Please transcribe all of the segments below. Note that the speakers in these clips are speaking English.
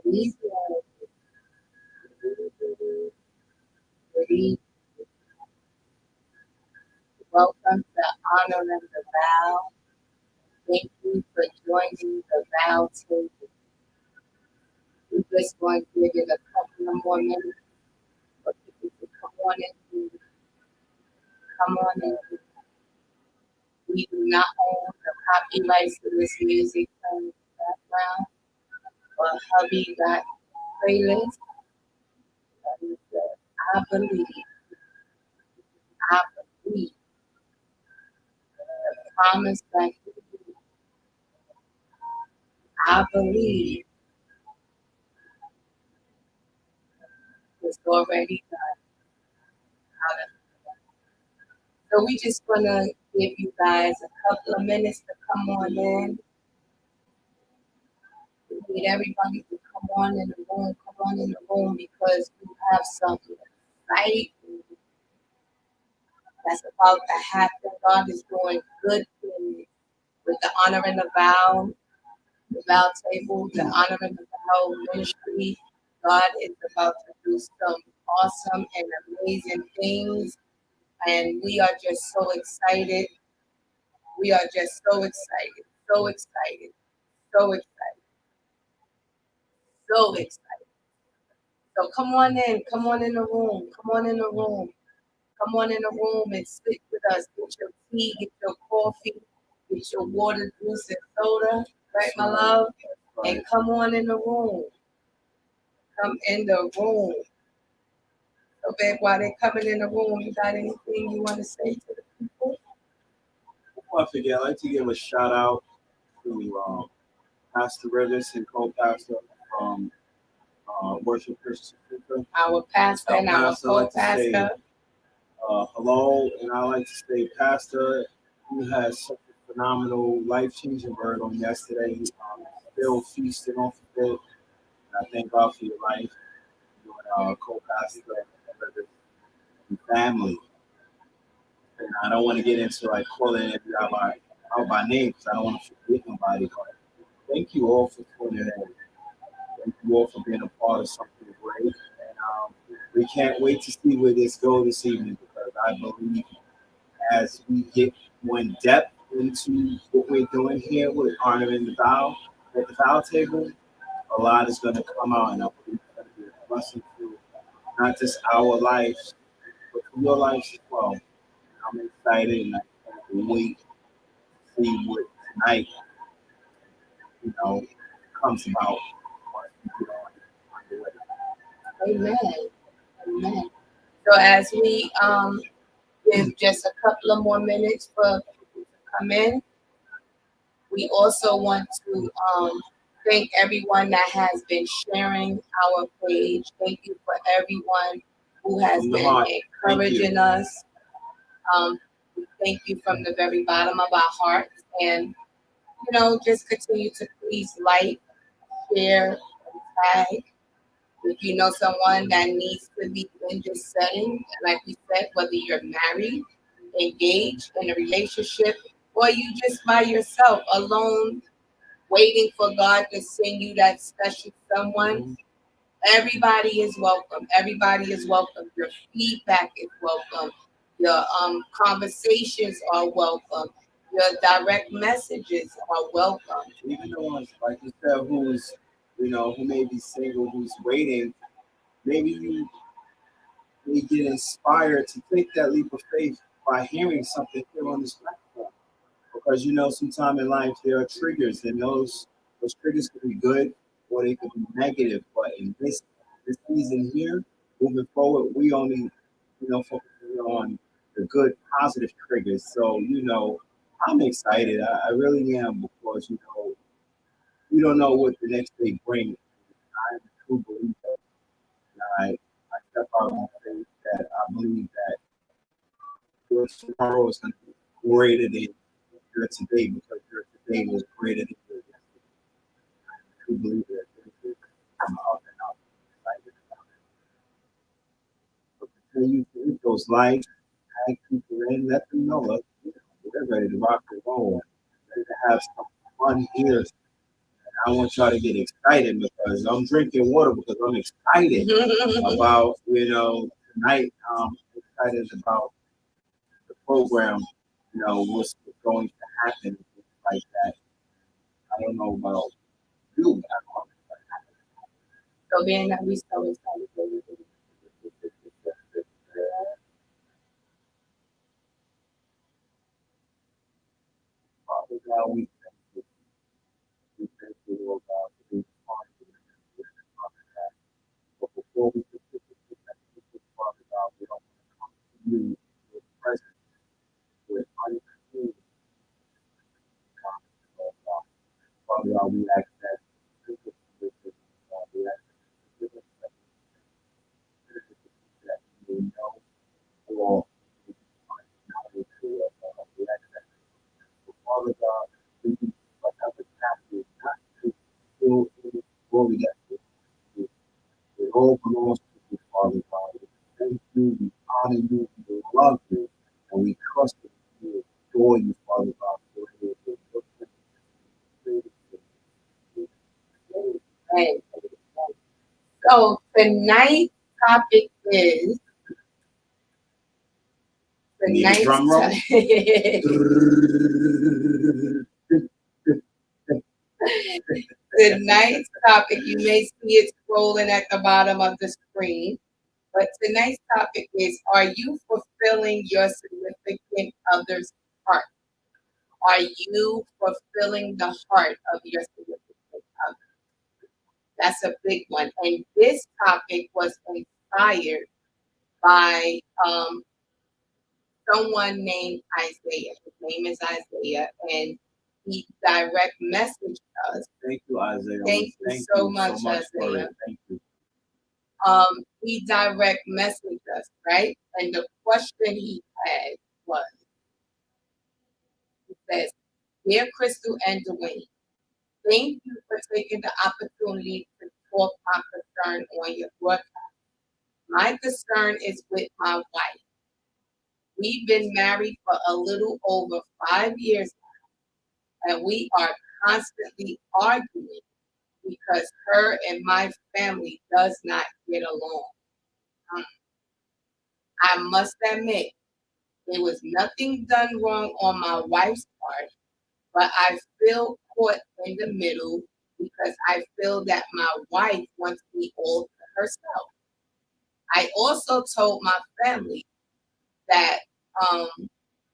evening. Good evening. Welcome to Honor and the Vow. Thank you for joining the vow table. We're just going to give it a couple of more minutes for people to come on in. Come on in. We do not own the copyrights to this music from the background, but hubby got playlist. That is I believe, I believe the promise that he made. I believe it's already done. So we just gonna give you guys a couple of minutes to come on in. We need everybody to come on in the room, come on in the room because we have something exciting that's about to happen. God is doing good things with the honor and the vow table, the honor and the vow ministry. God is about to do some awesome and amazing things, and we are just so excited. We are just so excited, so excited, so excited, so excited. So come on in the room, come on in the room, come on in the room and sit with us. Get your tea, get your coffee, get your water, juice, and soda, right, my love? And come on in the room. Come in the room. So, babe, while they're coming in the room, you got anything you want to say to the people? Before I forget, I'd like to give a shout out to Pastor Rivers and co-pastor from Worship Christian Center. Our pastor and our co-pastor. Hello, and I like to say, Pastor, you had such a phenomenal, life-changing word on yesterday. Still feasting off of it. And I thank God for your life, your co-pastor, and family. And I don't want to get into like calling everybody out by name because I don't want to forget nobody. But thank you all for tuning in. Thank you all for being a part of something great. And we can't wait to see where this goes this evening because I believe as we get more in depth into what we're doing here with honoring the vow at the vow table, a lot is going to come out, and I believe it's going to be a blessing to not just our lives, but to your lives as well. I'm excited and I can't wait to see what tonight, comes about once we get on the way. Amen. Amen. So as we give just a couple of more minutes for people to come in, we also want to thank everyone that has been sharing our page. Thank you for everyone who has been encouraging us. We thank you from the very bottom of our hearts. And, just continue to please like, share, and tag. If you know someone that needs to be in this setting, like we said, whether you're married, engaged, in a relationship, or you just by yourself, alone, waiting for God to send you that special someone, everybody is welcome. Everybody is welcome. Your feedback is welcome. Your conversations are welcome. Your direct messages are welcome. Even the ones like you said, who may be single, who's waiting, maybe you may get inspired to take that leap of faith by hearing something here on this platform. Because sometime in life there are triggers, and those triggers could be good or they could be negative. But in this season here, moving forward, we only focusing on the good positive triggers. So I'm excited. I really am because you don't know what the next day brings. I'm a true believer. I step out on faith that I believe that your tomorrow is going to be greater than your today because your today was greater than your yesterday. I'm a true believer that things will come up and up. Excited about it. So continue to eat those lights, tag people in, let them know we're ready to rock and roll, ready to have some fun here. And I want y'all to get excited because I'm drinking water because I'm excited about, tonight. Excited about the program, what's going to happen and things like that. I don't know about you. So being that we so excited for you. Father God, we thank you. We thank you, Lord God, for being part of this, Father God. But before we specifically thank you, Father God, we don't want to come to you with presence, with unclean garments, Lord God. Father God, we ask that you forgive us for this, God. We ask that you forgive us for that we may know or knowledge to us, God. We ask that, Father God, we can whatever captive, not to feel any glory that we it all belongs to you, Father God. We thank you, we honor you, we love you, and we trust you. We adore you, Father God. For it is your Right. So tonight's topic is need a tonight's drum roll? tonight's topic. You may see it scrolling at the bottom of the screen, but tonight's topic is: are you fulfilling your significant other's heart? Are you fulfilling the heart of your significant other? That's a big one. And this topic was inspired by someone named Isaiah. His name is Isaiah, and he direct messaged us. Thank you, Isaiah. Thank you so much, Isaiah. Thank you. He direct messaged us, right? And the question he had was, he says, "Dear Crystal and Dwayne, thank you for taking the opportunity to talk my concern on your broadcast. My concern is with my wife. We've been married for a little over 5 years now, and we are constantly arguing because her and my family does not get along. Um, I must admit, there was nothing done wrong on my wife's part, but I feel caught in the middle because I feel that my wife wants me all to herself. I also told my family that um,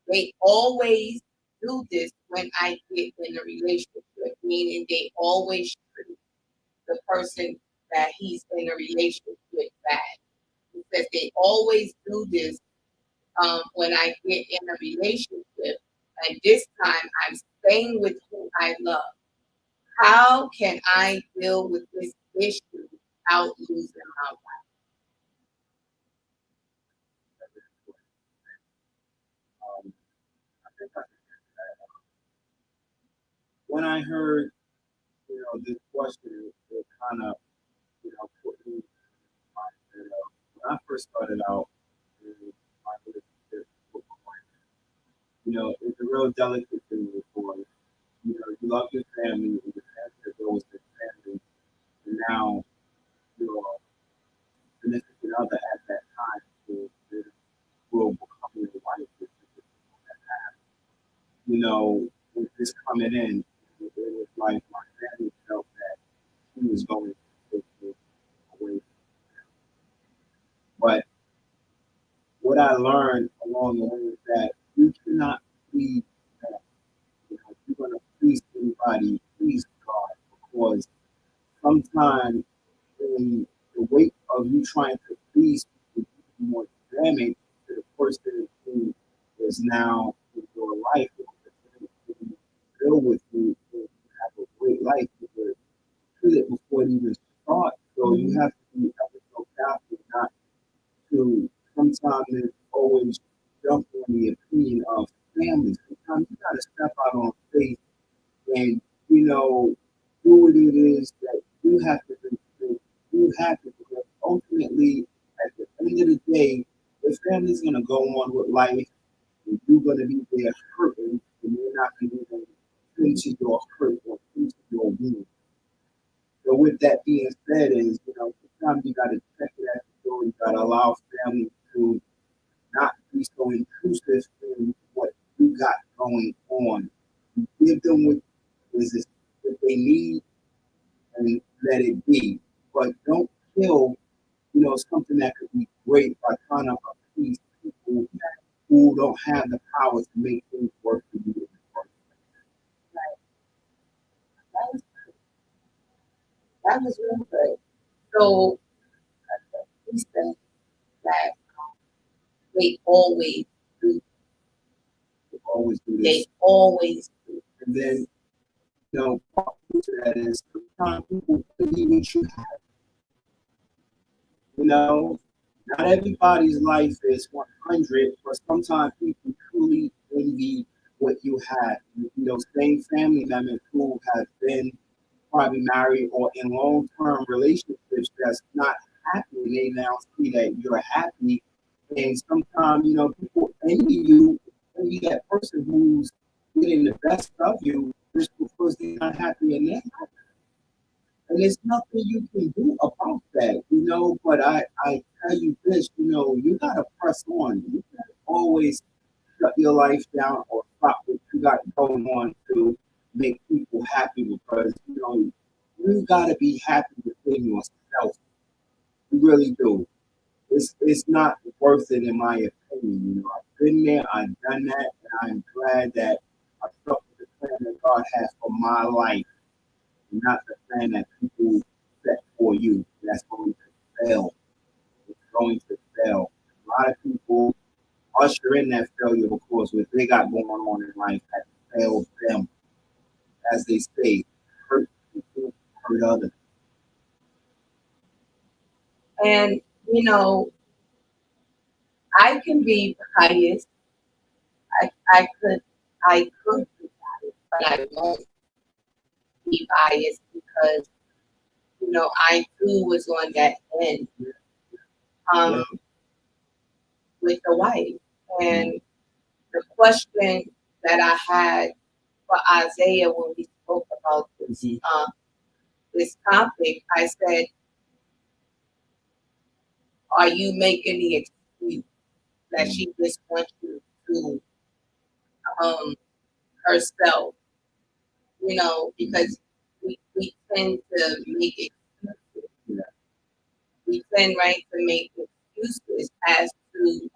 they always do this when I get in a relationship, meaning they always treat the person that he's in a relationship with bad. He says they always do this when I get in a relationship, and this time I'm staying with who I love. How can I deal with this issue without losing my wife?" Um, I think when I heard, this question, it kind of, put me in mind that when I first started out in my relationship with my wife, it's a real delicate thing because, you love your family and your family is always your family. And now your significant other at that time will become your wife. With this coming in, it was like my family felt that he was going to take me away. But what I learned along the way is that you cannot please them. If you're going to please anybody, please God, because sometimes in the weight of you trying to please people, you do more damage to the person who is now in your life, who deal with you, and have a great life. You treat it before it even starts. So you have to be ever so careful not to sometimes it's always jump on the opinion of family. Sometimes you gotta step out on faith and do what it is that you have to do. You have to because ultimately at the end of the day, your family's gonna go on with life and you're gonna be there hurting and they're not gonna be able to your hurt or into your wound. So with that being said, is sometimes you got to check it at the door. You got to allow family to not be so intrusive in what you got going on. You give them what they need and let it be. But don't kill, something that could be great by trying to appease people who don't have the power to make things work for you. Right. That was that was really good. So he said that they always do. They always do They this. always do. And then, part to that is sometimes people believe what you have. You know, not everybody's life is 100, but sometimes people truly envy what you have. Same family members who have been probably married or in long-term relationships that's not happy, and they now see that you're happy. And sometimes, people envy you, envy that person who's getting the best of you just because they're not happy in their life. And there's nothing you can do about that. But I tell you this, you gotta press on. You gotta always shut your life down or stop what you got going on to make people happy because you gotta be happy within yourself. You really do. It's not worth it in my opinion. I've been there, I've done that, and I'm glad that I stuck with the plan that God has for my life, not the plan that people set for you. That's going to fail. It's going to fail. A lot of people usher in that failure because what they got going on in life that failed them. As they say, hurt people, hurt others. And you know, I can be biased. I could be biased, but I won't be biased because I too was on that end um, with the wife. And the question that I had for Isaiah when we spoke about this topic, I said, "Are you making the excuse that she just wants you to um, herself?" Because we tend to make excuses. We tend, right, to make excuses as to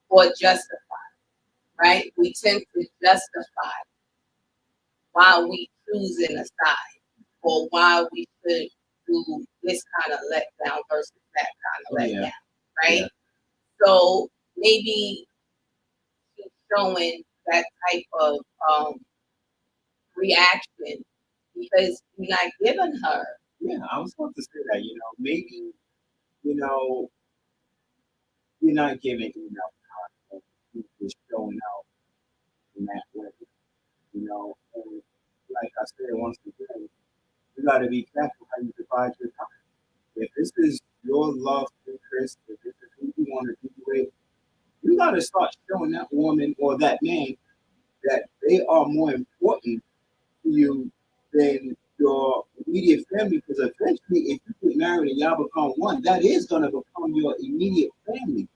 or justify, right? We tend to justify why we choosing a side or why we should do this kind of letdown versus that kind of letdown, right? Yeah. So maybe she's showing that type of reaction because you're not giving her. Yeah, I was about to say that. Maybe you know you're not giving enough time. You're just showing out in that way. And like I said once again, you got to be careful how you divide your time. If this is your love interest, if this is who you want to be with, you got to start showing that woman or that man that they are more important to you than your immediate family. Because eventually, if you get married and y'all become one, that is going to become your immediate family.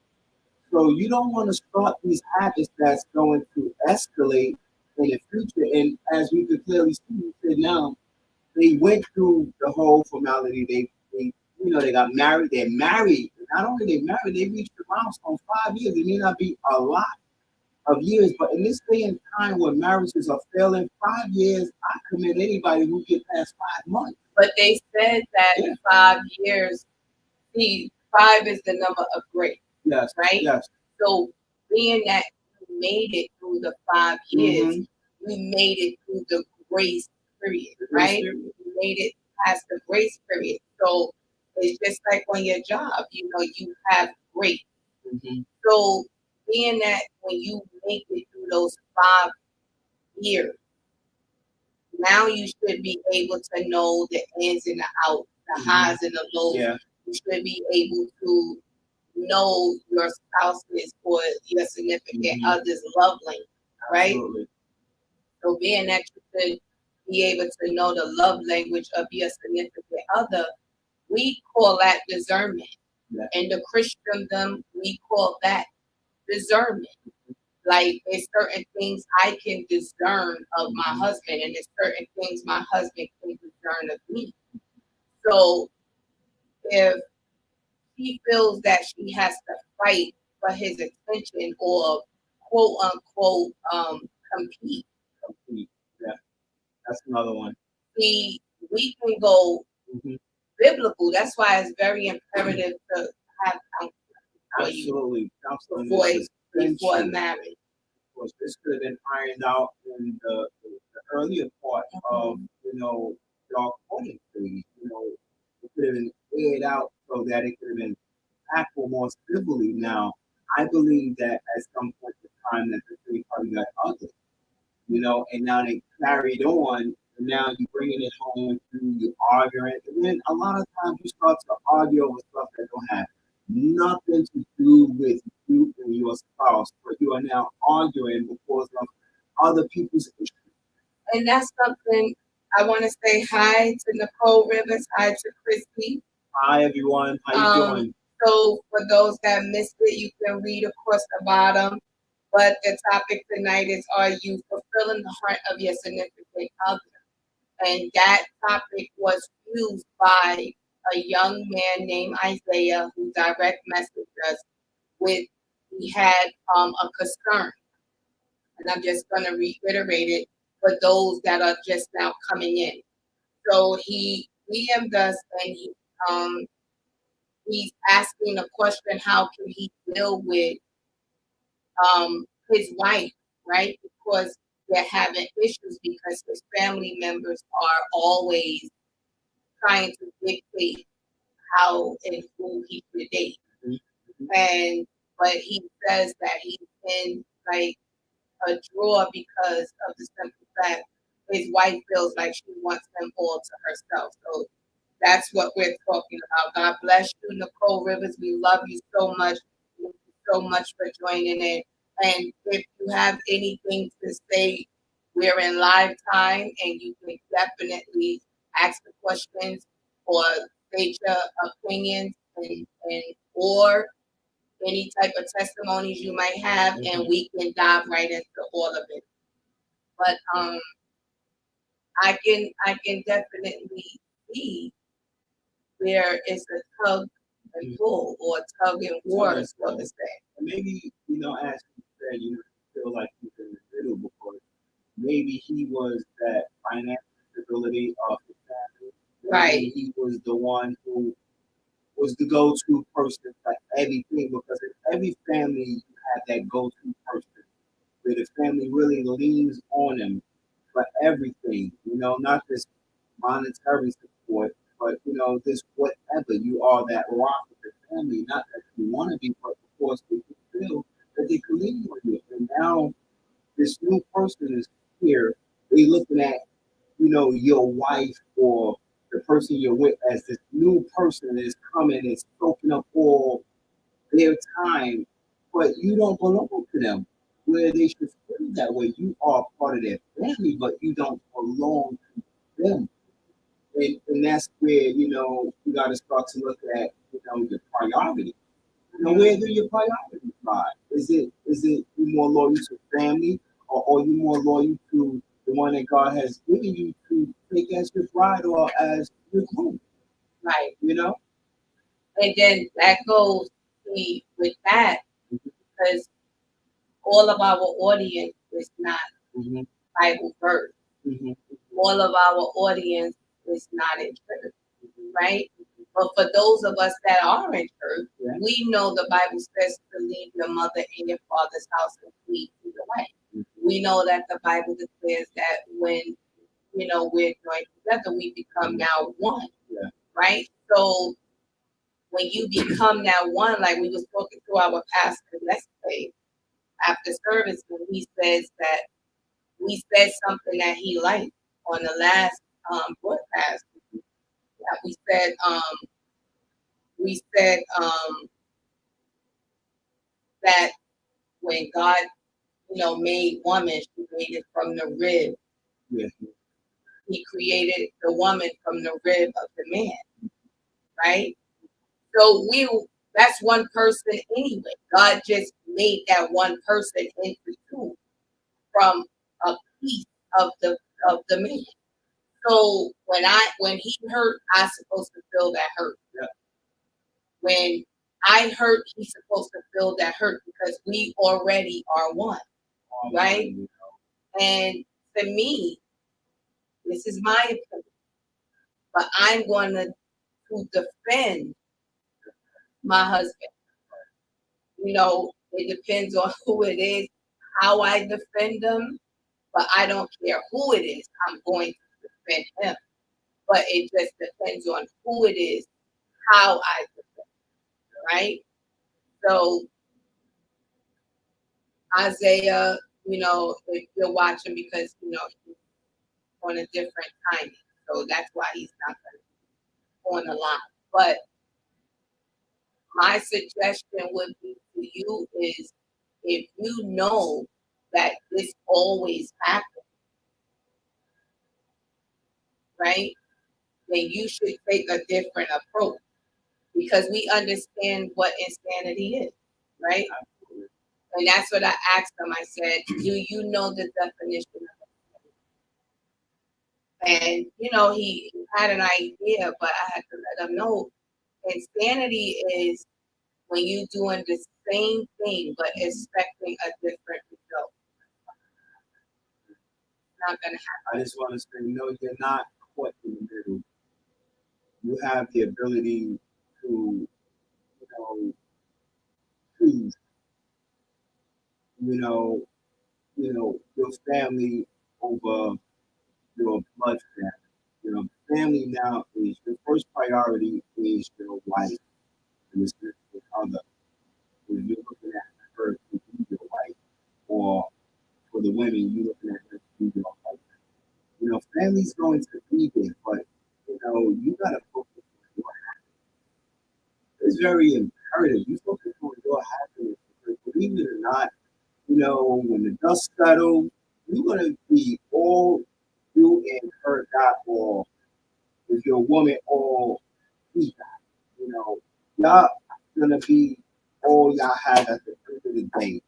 So you don't want to start these habits that's going to escalate in the future. And as we could clearly see, you said now, they went through the whole formality. They got married. They're married. Not only they married, they reached the milestone 5 years. It may not be a lot of years, but in this day and time where marriages are failing, 5 years, I commend anybody who get past 5 months. But they said that 5 years, see, 5 is the number of grace. Yes. Right? Yes. So being that you made it through the 5 years, you made it through the grace period, right? You made it past the grace period. So it's just like on your job, you have grace. So being that when you make it through those 5 years, now you should be able to know the ins and the outs, the highs and the lows. Yeah. You should be able to know your spouse's or your significant other's love language, right? Absolutely. So being that you could be able to know the love language of your significant other, we call that discernment. Yeah. In the Christendom, we call that discernment. Like there's certain things I can discern of my husband, and there's certain things my husband can discern of me. So if she feels that she has to fight for his attention or quote unquote compete, Complete. Yeah, that's another one. we can go Hmm. biblical. That's why it's very imperative to have counseling for you Absolutely. Counseling before is before essential. marriage. Of course, this could have been ironed out in the earlier part of, your courting phase. It could have been aired out so that it could have been tackled more civilly. Now, I believe that at some point in time that the thing probably got ugly, and now they carried on, and now you're bringing it home through you arguing, and then a lot of times you start to argue over stuff that don't have nothing to do with you and your spouse, but you are now arguing because of other people's issues. And that's something I want to say hi to Nicole Rivers, hi to Christy. Hi everyone, how you doing? So for those that missed it, you can read across the bottom. But the topic tonight is, are you fulfilling the heart of your significant other? And that topic was used by a young man named Isaiah who direct messaged us with he had a concern. And I'm just going to reiterate it for those that are just now coming in. So he DM'd us and he's asking a question: how can he deal with his wife, right? Because they're having issues because his family members are always trying to dictate how and who he should date. And but he says that he's in like a drawer because of the simple fact his wife feels like she wants them all to herself. So that's what we're talking about. God bless you, Nicole Rivers. We love you so much. Thank you so much for joining in. And if you have anything to say, we're in live time and you can definitely ask the questions or state your opinions and or any type of testimonies you might have, and we can dive right into all of it. But I can definitely see where it's a tug and pull or a tug and war, so to say. And maybe, as you said, feel like he's in the middle because maybe he was that financial stability of the family. Right. Maybe he was the one who was the go-to person for everything because in every family you have that go-to person where the family really leans on him for everything, not just monetary support, but this whatever you are that rock of the family, not that you want to be, but of course they feel that they can lean on you. And now this new person is here, they looking at, your wife or the person you're with as this new person is coming and soaking up all their time, but you don't belong to them. Where they should feel that way. You are part of their family, but you don't belong to them. And that's where, you got to start to look at, your priority. Where do your priorities lie? Is it you more loyal to family or are you more loyal to the one that God has given you to take as your bride or as your groom? Right. You know? And then that goes with that because all of our audience is not Mm-hmm. Bible verse. Mm-hmm. All of our audience is not in church, right? But for those of us that are in church, Yeah. we know the Bible says to leave your mother and your father's house and flee to the way. Mm-hmm. We know that the Bible declares that when we're joined together, we become now one, Yeah. right? So when you become now one, like we was talking to our pastor yesterday after service, when he says that we said something that he liked on the last broadcast. That we said that when God made woman. She made it from the rib. Yeah. He created the woman from the rib of the man, right? So that's one person anyway. God just made that one person into two from a piece of the man. So when he hurt, I supposed to feel that hurt. Yeah. When I hurt, he's supposed to feel that hurt because we already are one, right? And to me, this is my opinion, but I'm going to defend my husband. It depends on who it is, how I defend them, but I don't care who it is. I'm going to defend him. But it just depends on who it is, how I defend, right? So Isaiah, if you're watching because he's on a different timing. So that's why he's not going to on the line. But my suggestion would be to you is if you know that this always happens, right? Then you should take a different approach because we understand what insanity is, right? And that's what I asked him. I said, do you know the definition of insanity? And, he had an idea, but I had to let him know insanity is when you doing the same thing but expecting a different result. It's not going to happen. I just want to say, no, you're not caught in the middle. You have the ability to, choose, your family over your blood family. Family now is your first priority is your wife and your significant other. If you're looking at her to be your wife, or for the women, you're looking at her to be your husband. Family's going to be there, but you gotta focus on your happiness. It's very imperative. You focus on your happiness because believe it or not, when the dust settles, you're gonna be all you and her got all with your woman all he got. Y'all gonna be all y'all have at the end of the day.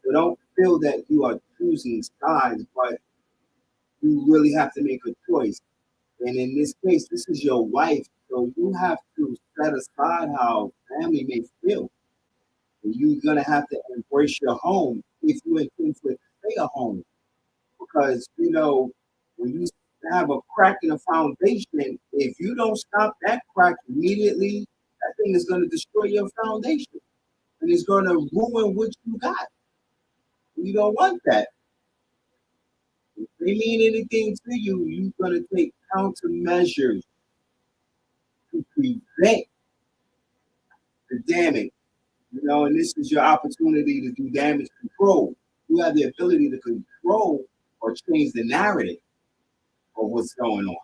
So don't feel that you are choosing sides, but you really have to make a choice. And in this case, this is your wife, so you have to set aside how family may feel. And you're gonna have to embrace your home if you intend to stay a home. Because when you have a crack in the foundation, if you don't stop that crack immediately, that thing is gonna destroy your foundation. And it's gonna ruin what you got. You don't want that. If they mean anything to you, you're gonna take countermeasures to prevent the damage. And this is your opportunity to do damage control. You have the ability to control or change the narrative of what's going on.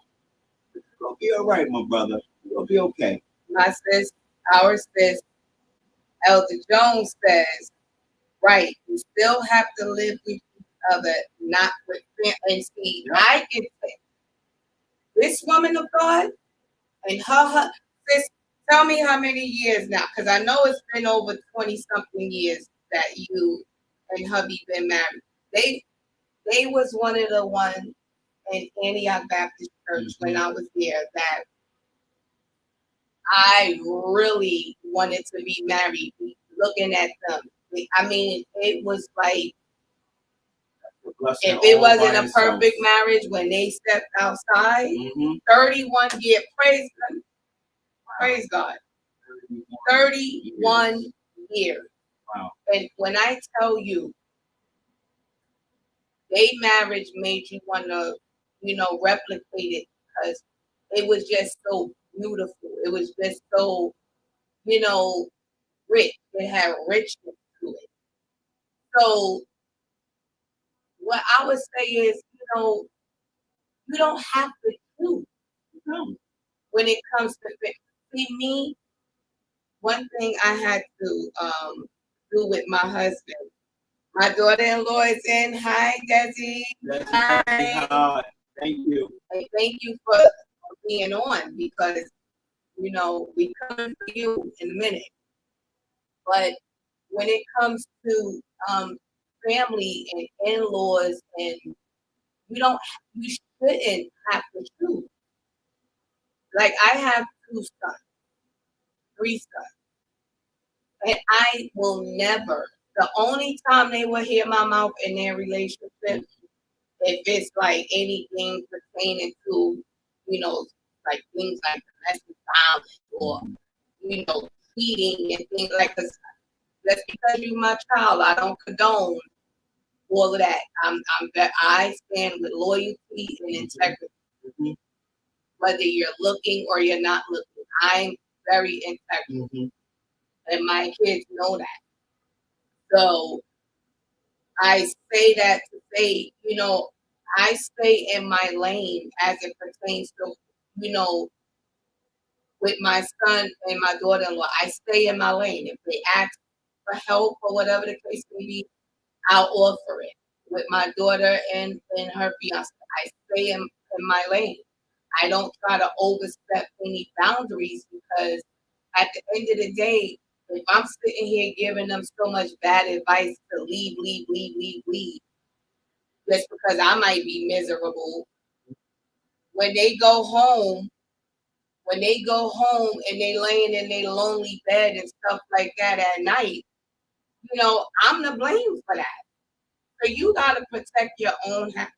You'll be all right, my brother. You'll be okay. My sis, our sis, Elder Jones says, right, you still have to live with each other, not with family. And see, I get that. This woman of God and her sis, tell me how many years now, because I know it's been over 20-something years that you and hubby been married. They was one of the ones in Antioch Baptist Church when I was there that I really wanted to be married. Looking at them, I mean, it was like if it wasn't a perfect marriage when they stepped outside, 31 years, praise them, praise God, 31 years. Wow. And when I tell you, their marriage made you want to, replicate it because it was just so beautiful. It was just so, rich. It had richness to it. So what I would say is, you don't have to choose when it comes to fit. See me, one thing I had to do with my husband. My daughter-in-law is in. Hi, Desi. Hi. Hi. Thank you. Thank you for being on because, we coming for you in a minute. But when it comes to family and in-laws, and you shouldn't have to choose. Like I have 2 sons, 3 sons, and I will never. The only time they will hear my mouth in their relationship, if it's like anything pertaining to, you know, like things like domestic violence or, cheating and things like that. Just because you're my child, I don't condone all of that. I stand with loyalty and integrity. Mm-hmm. Whether you're looking or you're not looking, I'm very integral, and my kids know that. So I say that to say, I stay in my lane as it pertains to, with my son and my daughter-in-law. I stay in my lane. If they ask for help or whatever the case may be, I'll offer it. With my daughter and her fiance, I stay in my lane. I don't try to overstep any boundaries because at the end of the day, if I'm sitting here giving them so much bad advice to leave, leave, leave, leave, leave, just because I might be miserable, when they go home, and they laying in their lonely bed and stuff like that at night, I'm to blame for that. So you gotta protect your own happiness.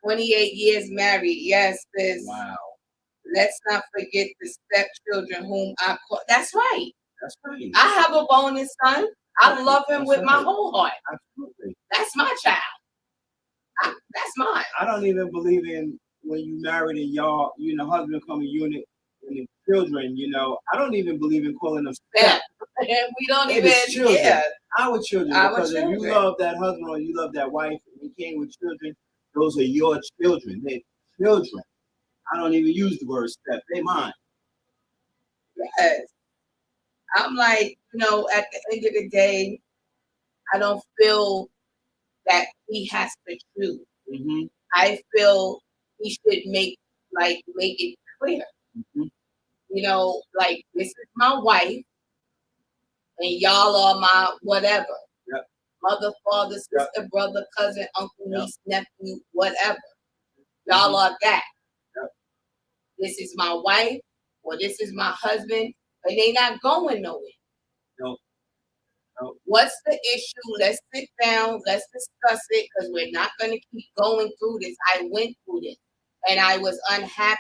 28 years married, yes, sis. Wow. Let's not forget the stepchildren whom I call. That's right. That's right. I have a bonus son. I love him with my whole heart. Absolutely. That's my child. That's mine. I don't even believe in when you married and y'all, husband come a unit and the children, I don't even believe in calling them step. We don't even, children. Yeah. Our children. Because if you love that husband or you love that wife and you came with children, those are your children. They're children. I don't even use the word step. They mine. Yes. I'm like, at the end of the day, I don't feel that he has to choose. Mm-hmm. I feel he should make it clear. Mm-hmm. Like this is my wife, and y'all are my whatever. Yep. Mother, father, sister, yep. Brother, cousin, uncle, niece, yep. Nephew, whatever. Y'all are that. Yep. This is my wife, or this is my husband, and they not going nowhere. No. No. What's the issue? Let's sit down. Let's discuss it because we're not going to keep going through this. I went through this, and I was unhappy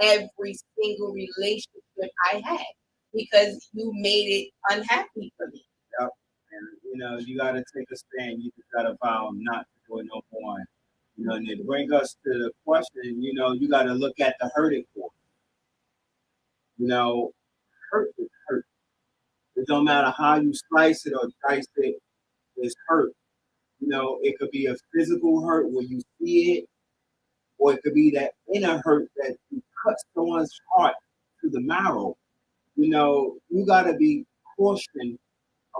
every single relationship I had because you made it unhappy for me. Yep. And you got to take a stand. You just got to vow not to do it no more. And it brings us to the question. You got to look at the hurting for. Hurt is hurt. It don't matter how you slice it or dice it, it's hurt. It could be a physical hurt where you see it, or it could be that inner hurt that you cut someone's heart to the marrow. You got to be cautious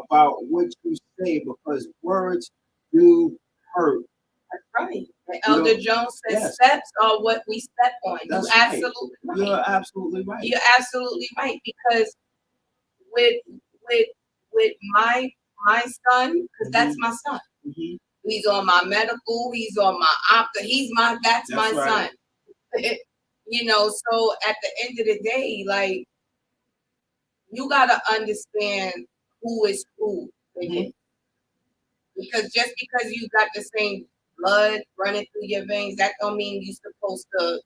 about what you say because words do hurt. That's right. And Elder Jones says yes. Steps are what we step on. That's You're absolutely right. You're absolutely right. You're absolutely right because with my son, because that's my son. Mm-hmm. He's on my medical. He's on my opta. That's my right. son. So at the end of the day, like you gotta understand who is who. Mm-hmm. Because just because you got the same blood running through your veins, that don't mean you're supposed to,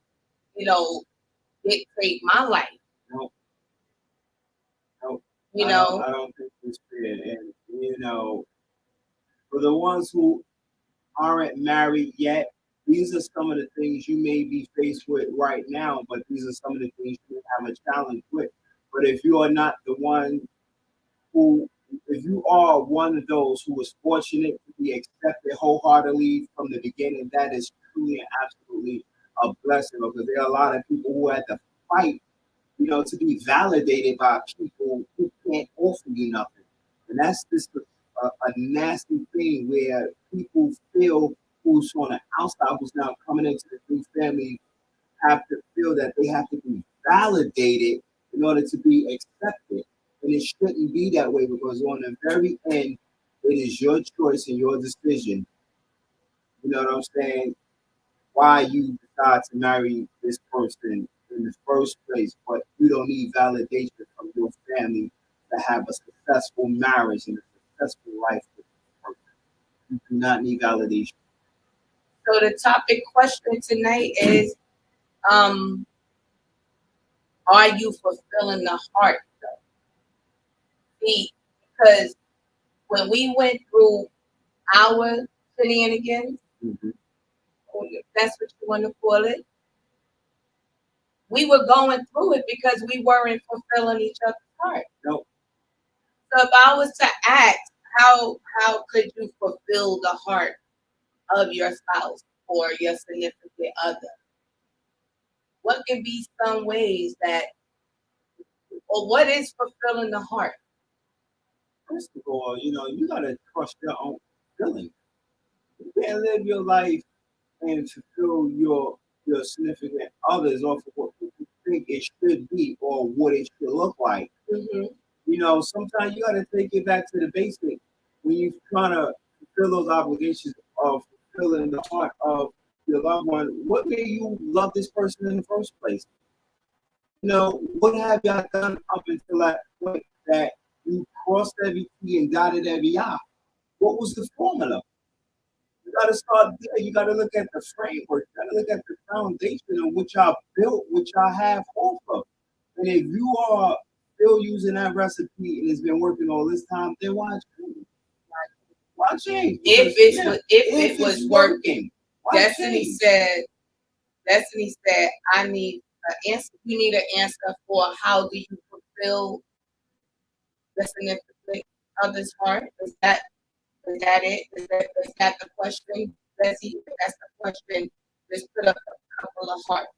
dictate my life. No. I don't think it's fair. And, for the ones who aren't married yet, these are some of the things you may be faced with right now, but these are some of the things you have a challenge with. But if you are not the one if you are one of those who was fortunate to be accepted wholeheartedly from the beginning, that is truly and absolutely a blessing because there are a lot of people who had to fight, to be validated by people who can't offer you nothing. And that's just a nasty thing where people feel who's on the outside, who's now coming into the new family, have to feel that they have to be validated in order to be accepted. And it shouldn't be that way because on the very end, it is your choice and your decision. You know what I'm saying? Why you decide to marry this person in the first place, but you don't need validation from your family to have a successful marriage and a successful life with this person. You do not need validation. So the topic question tonight is, um, are you fulfilling the heart? See, because when we went through our shenanigans, Mm-hmm. if that's what you want to call it, we were going through it because we weren't fulfilling each other's heart. Nope. So if I was to ask, how could you fulfill the heart of your spouse or your significant other? What can be some ways that, or what is fulfilling the heart? First of all, you gotta trust your own feelings. You can't live your life and fulfill your significant others off of what you think it should be or what it should look like. Mm-hmm. Sometimes you got to take it back to the basic when you're trying to fulfill those obligations of fulfilling the heart of your loved one. What made you love this person in the first place? What have y'all done up until that point that you crossed every T and dotted every I? What was the formula? You got to start there. You got to look at the framework. You got to look at the foundation of which y'all built, which y'all have off of. And if you are still using that recipe and it's been working all this time, then why change? Why change? If it was working, Destiny change? said, I need an answer. You need an answer for how do you fulfill the significant other's heart? Is that it? Is that the question? Let's see if that's the question. Just put up a couple of hearts.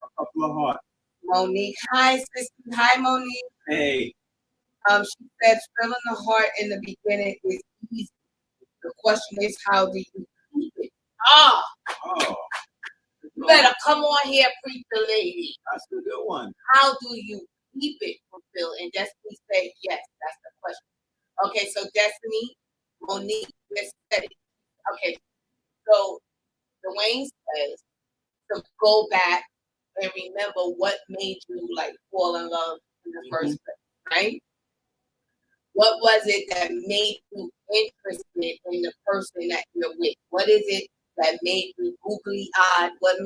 A couple of hearts. Monique. Hi, sister. Hi, Monique. Hey. She said filling the heart in the beginning is easy. The question is, how do you keep it? Oh. You better come on here, preach the lady. That's a good one. How do you keep it fulfilled? And Destiny said, yes, that's the question. Okay, so Destiny, Monique just said it. Okay, so Dwayne says to go back and remember what made you like fall in love in the first place, right? What was it that made you interested in the person that you're with? What is it that made you googly eyed? What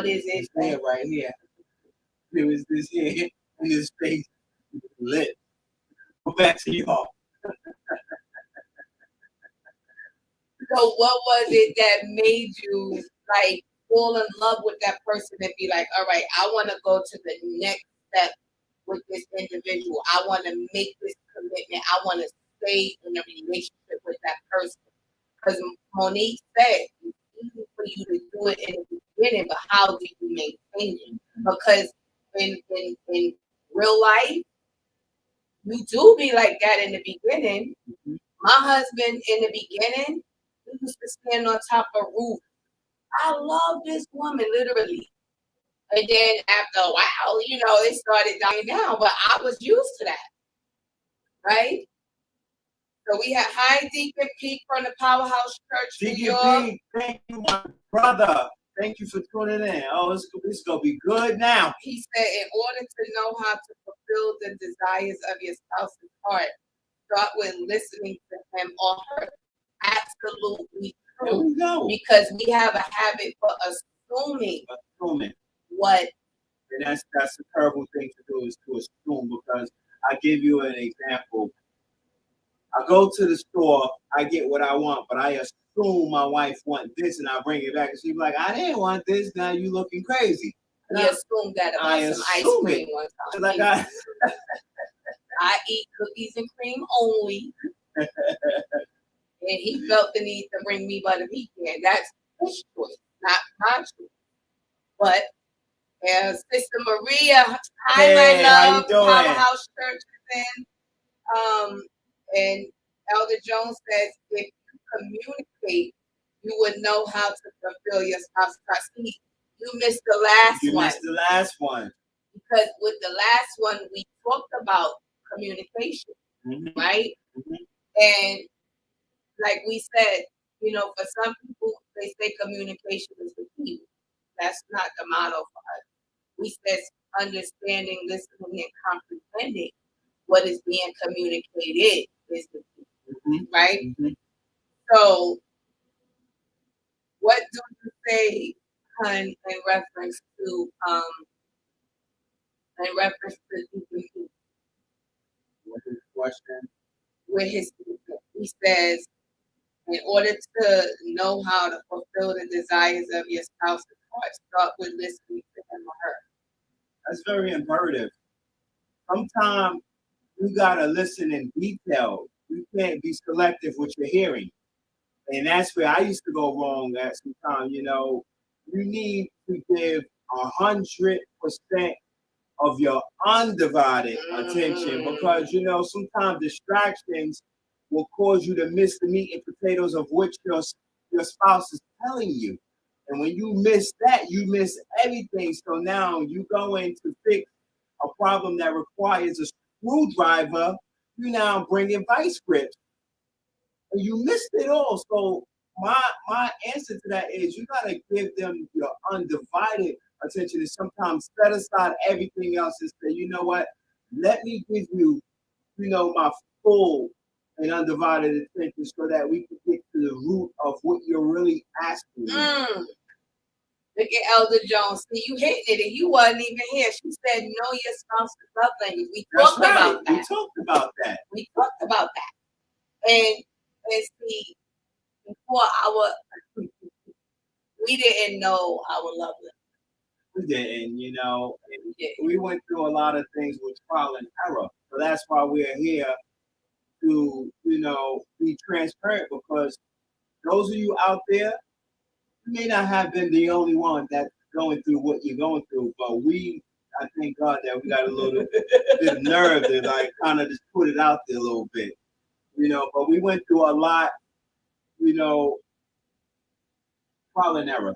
is it? That right here. It was this here in his face lit. Go back to y'all. So what was it that made you like fall in love with that person and be like, all right, I want to go to the next step with this individual. I want to make this commitment. I want to stay in a relationship with that person. Because Monique said it's easy for you to do it in the beginning, but how do you maintain it? Because in real life, you do be like that in the beginning. My husband in the beginning, he used to stand on top of a roof. I love this woman, literally. And then after a while, it started dying down, but I was used to that, right? So we had Hi Deacon Peak from the Powerhouse Church, New York. Peak, thank you, my brother. Thank you for tuning in. Oh, this is going to be good now. He said, in order to know how to fulfill the desires of your spouse's heart, start with listening to him or her. Absolutely true. There we go. Because we have a habit for assuming what. And that's a terrible thing to do, is to assume, because I give you an example. I go to the store, I get what I want, but I assume my wife wants this, and I bring it back, and she's like, I didn't want this, now you looking crazy. We assumed that about some ice cream one time. Like I eat cookies and cream only. And he felt the need to bring me butter pecan. That's his choice, not my choice. But Sister Maria, hi, my love. How you doing? Powerhouse Church is in. And Elder Jones says, if you communicate, you would know how to fulfill your spouse's trust. You missed the last You one. missed the last one. Because with the last one, we talked about communication, right? And like we said, for some people, they say communication is the key. That's not the motto for us. We said understanding, listening, and comprehending what is being communicated is the key, right? So, what do you say, hun, in reference to DPP? What's his question? With his, he says, in order to know how to fulfill the desires of your spouse's heart, start with listening to him or her. That's very imperative. Sometimes you gotta listen in detail. You can't be selective with your hearing. And that's where I used to go wrong at sometimes, you need to give 100% of your undivided attention because, sometimes distractions will cause you to miss the meat and potatoes of which your spouse is telling you. And when you miss that, you miss everything. So now you go in to fix a problem that requires a screwdriver, you now bring in vice grips. And you missed it all. So my answer to that is you gotta give them your undivided attention and sometimes set aside everything else and say, you know what, let me give you, my full and undivided attention so that we can get to the root of what you're really asking me. Look at Elder Jones. See, you hitting it and you wasn't even here. She said, know your spouse's love language. We talked about that. We talked about that. We talked about that. And see, before we didn't know our love language. We didn't, we went through a lot of things with trial and error. So that's why we're here to, be transparent because those of you out there, you may not have been the only one that's going through what you're going through, but I thank God that we got a little bit of nerve to like kind of just put it out there a little bit, but we went through a lot, trial and error,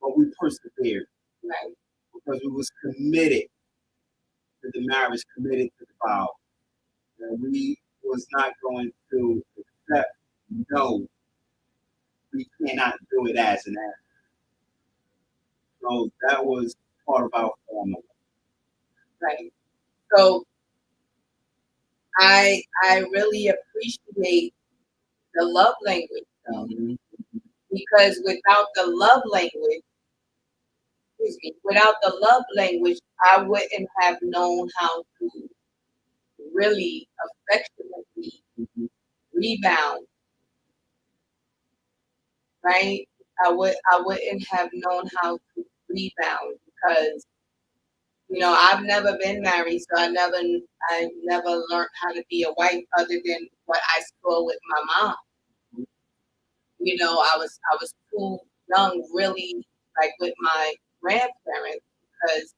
but we persevered. Right. Because we was committed to the marriage, committed to the vow. And we was not going to accept, no, we cannot do it as an act. So that was part of our formula. Right. So I really appreciate the love language though. Because without the love language, I wouldn't have known how to really affectionately rebound. Right? I wouldn't have known how to rebound because I've never been married, so I never learned how to be a wife other than what I saw with my mom. I was too young, really, like with my grandparents, because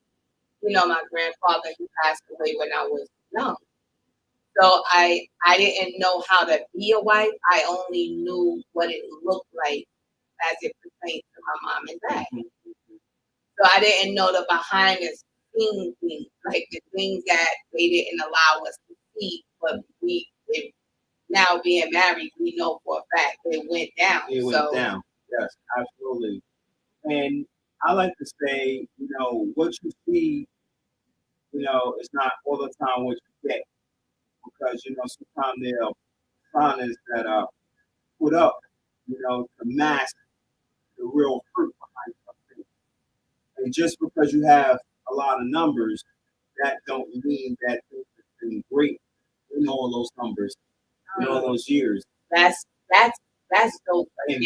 my grandfather, he passed away when I was young. So I didn't know how to be a wife. I only knew what it looked like as it pertains to my mom and dad. So I didn't know the behind the scenes things, like the things that they didn't allow us to see, but now being married, we know for a fact it went down. It went down. Yes, absolutely. And I like to say, what you see, is not all the time what you get. Because, sometimes there are signs that are put up, to mask the real hurt behind something. And just because you have a lot of numbers, that don't mean that things have been great in all those numbers, in all those years. That's dope. And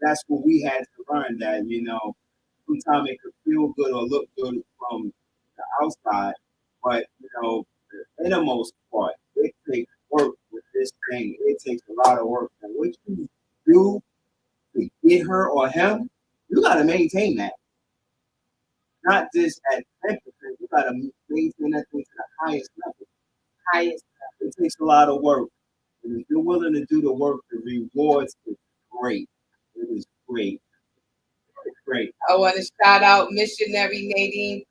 that's what we had to learn that, sometimes it could feel good or look good from the outside, but the innermost part, it takes work with this thing. It takes a lot of work. And what you do to get her or him, you gotta maintain that. Not just at 10%, you gotta maintain that thing to the highest level. It takes a lot of work. willing to do the work, the rewards is great. It is great. It's great. I want to shout out Missionary Nadine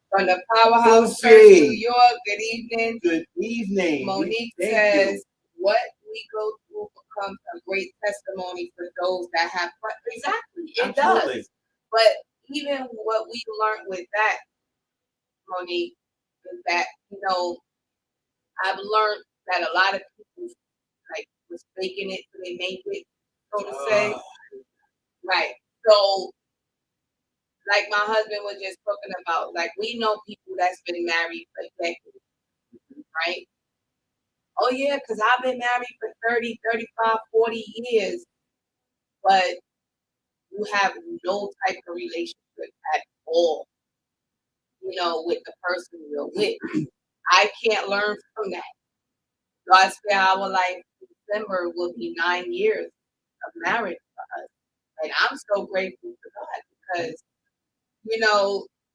from the Powerhouse Church, Susie. New York. Good evening. Good evening. Monique Thank says, you. what we go through becomes a great testimony for those that have fun. Exactly, it Absolutely. does. But even what we learned with that, Monique, is that, I've learned that a lot of people like was faking it so they make it, so to say. Right. So like my husband was just talking about, like we know people that's been married for decades, right? Oh yeah, because I've been married for 30, 35, 40 years, but you have no type of relationship at all, with the person you're with. I can't learn from that. God spare our life, December will be 9 years of marriage for us. And I'm so grateful to God because,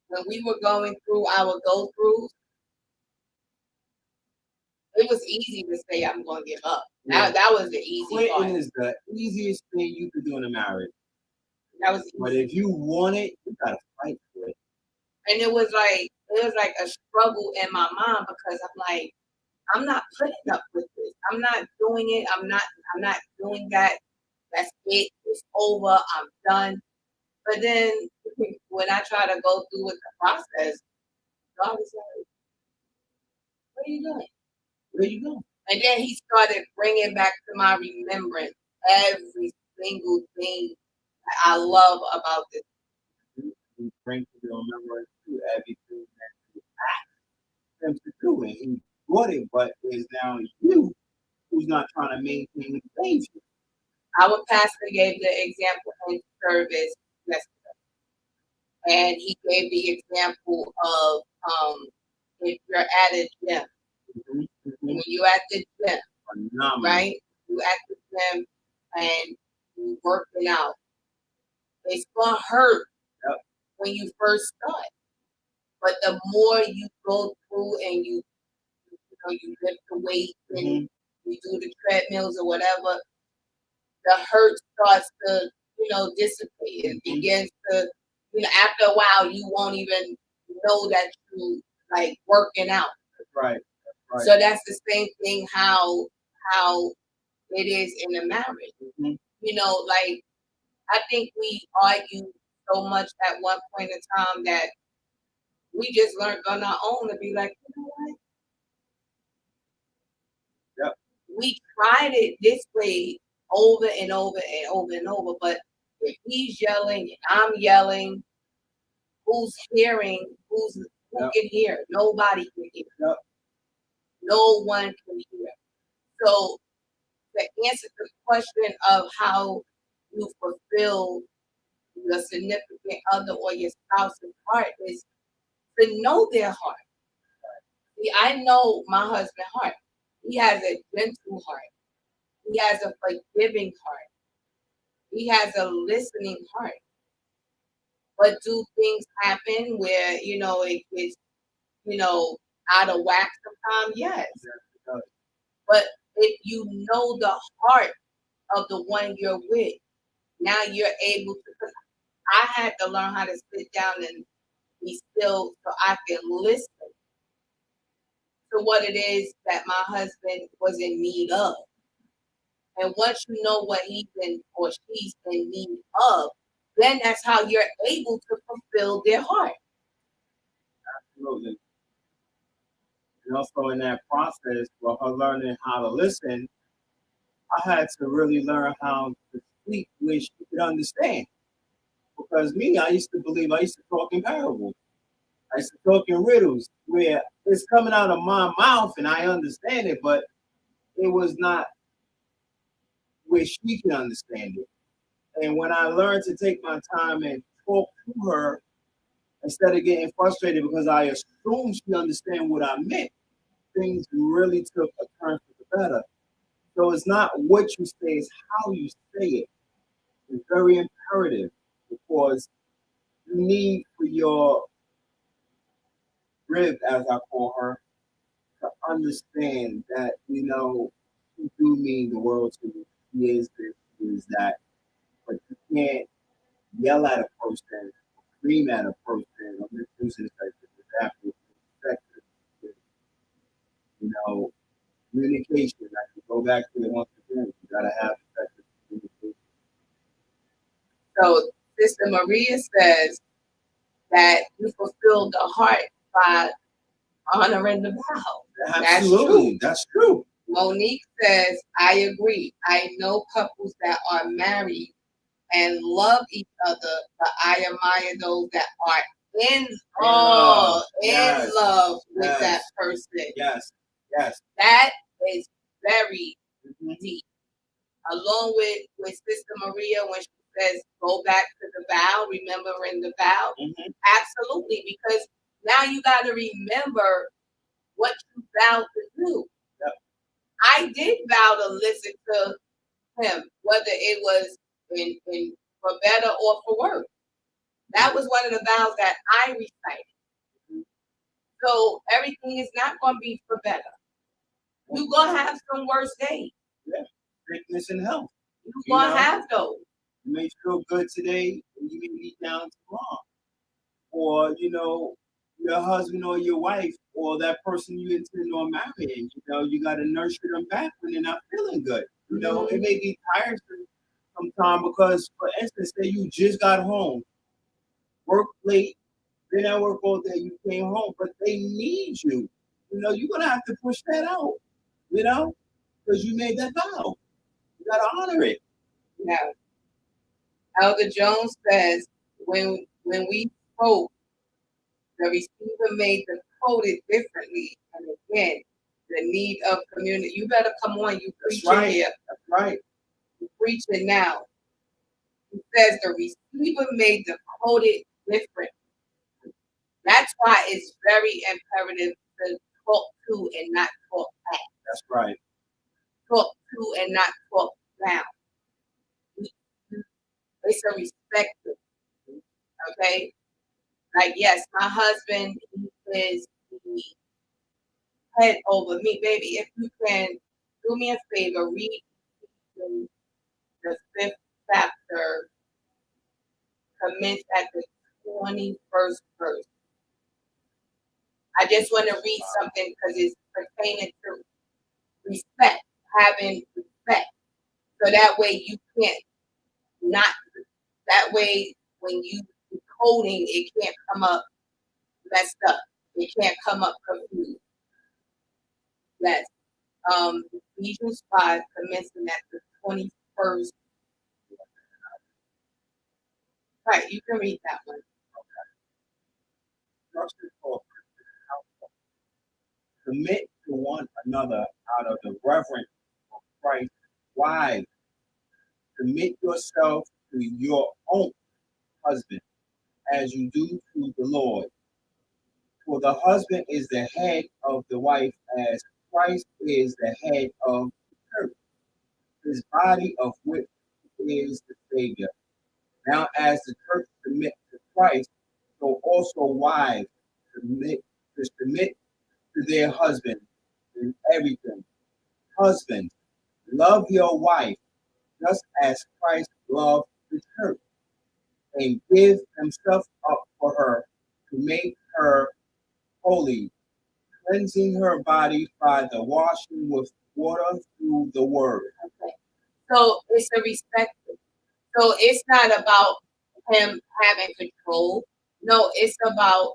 when we were going through our go throughs, it was easy to say I'm gonna give up. Yeah. That was the easy part. Quitting is the easiest thing you could do in a marriage. That was easy. But if you want it, you gotta fight for it. And it was like a struggle in my mind because I'm like, I'm not putting up with this. I'm not doing it. I'm not doing that. That's it. It's over. I'm done. But then when I try to go through with the process, God was like, what are you doing? Where you go? And then he started bringing back to my remembrance every single thing that I love about this. He brings to your remembrance to everything that you asked him to do. And he brought it, but it's now you who's not trying to maintain the behavior. Our pastor gave the example in service yesterday. And he gave the example of if you're at a gym. When you at the gym, Phenomenal. right? You at the gym and you working out. It's gonna hurt when you first start. But the more you go through and you lift the weight and you do the treadmills or whatever, the hurt starts to, dissipate. It begins to, after a while you won't even know that you like working out. Right. Right. So that's the same thing how it is in a marriage. Like I think we argued so much at one point in time that we just learned on our own to be like, you know what? Yep. We tried it this way over and over and over and over, but if he's yelling and I'm yelling, who's hearing? Who can hear? Nobody can hear. Yep. No one can hear. So to answer the question of how you fulfill your significant other or your spouse's heart is to know their heart. See, I know my husband's heart. He has a gentle heart. He has a forgiving heart. He has a listening heart. But do things happen where, it gets, out of whack sometimes? Yes. But if you know the heart of the one you're with, now you're able to, because I had to learn how to sit down and be still so I can listen to what it is that my husband was in need of. And once you know what he's in or she's in need of, then that's how you're able to fulfill their heart. Absolutely. And also in that process, for her learning how to listen, I had to really learn how to speak where she could understand. Because me, I used to talk in parables. I used to talk in riddles where it's coming out of my mouth and I understand it, but it was not where she can understand it. And when I learned to take my time and talk to her instead of getting frustrated because I assumed she understand what I meant, things really took a turn for the better. So it's not what you say, it's how you say it. It's very imperative because you need for your rib, as I call her, to understand that, do mean the world to me. He is this, he is that. But you can't yell at a person, scream at a person, or misuse it as an example. Effective, you know, communication. I can go back to it once again. You gotta have effective communication. So Sister Maria says that you fulfilled the heart by honoring the vow. Absolutely, that's true. Monique says, I agree. I know couples that are married and love each other, but I admire those that are in Yes, love with yes, that person. yes, yes. That is very Mhm. deep. Along with Sister Maria when she says, go back to the vow, remembering the vow. Mhm. Absolutely, because now you got to remember what you vowed to do. Yep. I did vow to listen to him, whether it was in for better or for worse. That was one of the vows that I recited. So everything is not going to be for better. You're going to have some worse days. Yeah, sickness and health. You're going to have those. You may feel good today, and you may be down tomorrow. Or, you know, your husband or your wife or that person you intend on marrying, you know, you got to nurture them back when they're not feeling good. You know, it may be tiresome sometimes because, for instance, say you just got home, work late, been at work all day, you came home, but they need you. You know, you're going to have to push that out, you know, because you made that vow. You got to honor it. No. Elder Jones says, when we spoke, the receiver made the coded differently. And again, the need of community. You better come on, you preaching right. here. That's right. You preaching now. He says the receiver made the coded different. That's why it's very imperative to talk to and not talk back. That's right. Talk to and not talk down. It's a respect. Okay? Like, yes, my husband is the head over me. Baby, if you can do me a favor, read the 5th chapter, commence at the 21st verse. I just want to read something because it's pertaining to respect, having respect. So that way you can't not, that way when you coding, it can't come up messed up. It can't come up confused. Yes. Ephesians 5, commencing at the 21st. Right, you can read that one. Submit to one another out of the reverence of Christ. Wives, submit yourself to your own husband as you do to the Lord. For the husband is the head of the wife, as Christ is the head of the church, his body of which he is the Savior. Now, as the church submits to Christ, so also wives submit to their husband in everything. Husbands, love your wife just as Christ loved the church and give himself up for her to make her holy, cleansing her body by the washing with water through the word. Okay. So it's a respect. So it's not about him having control. No, it's about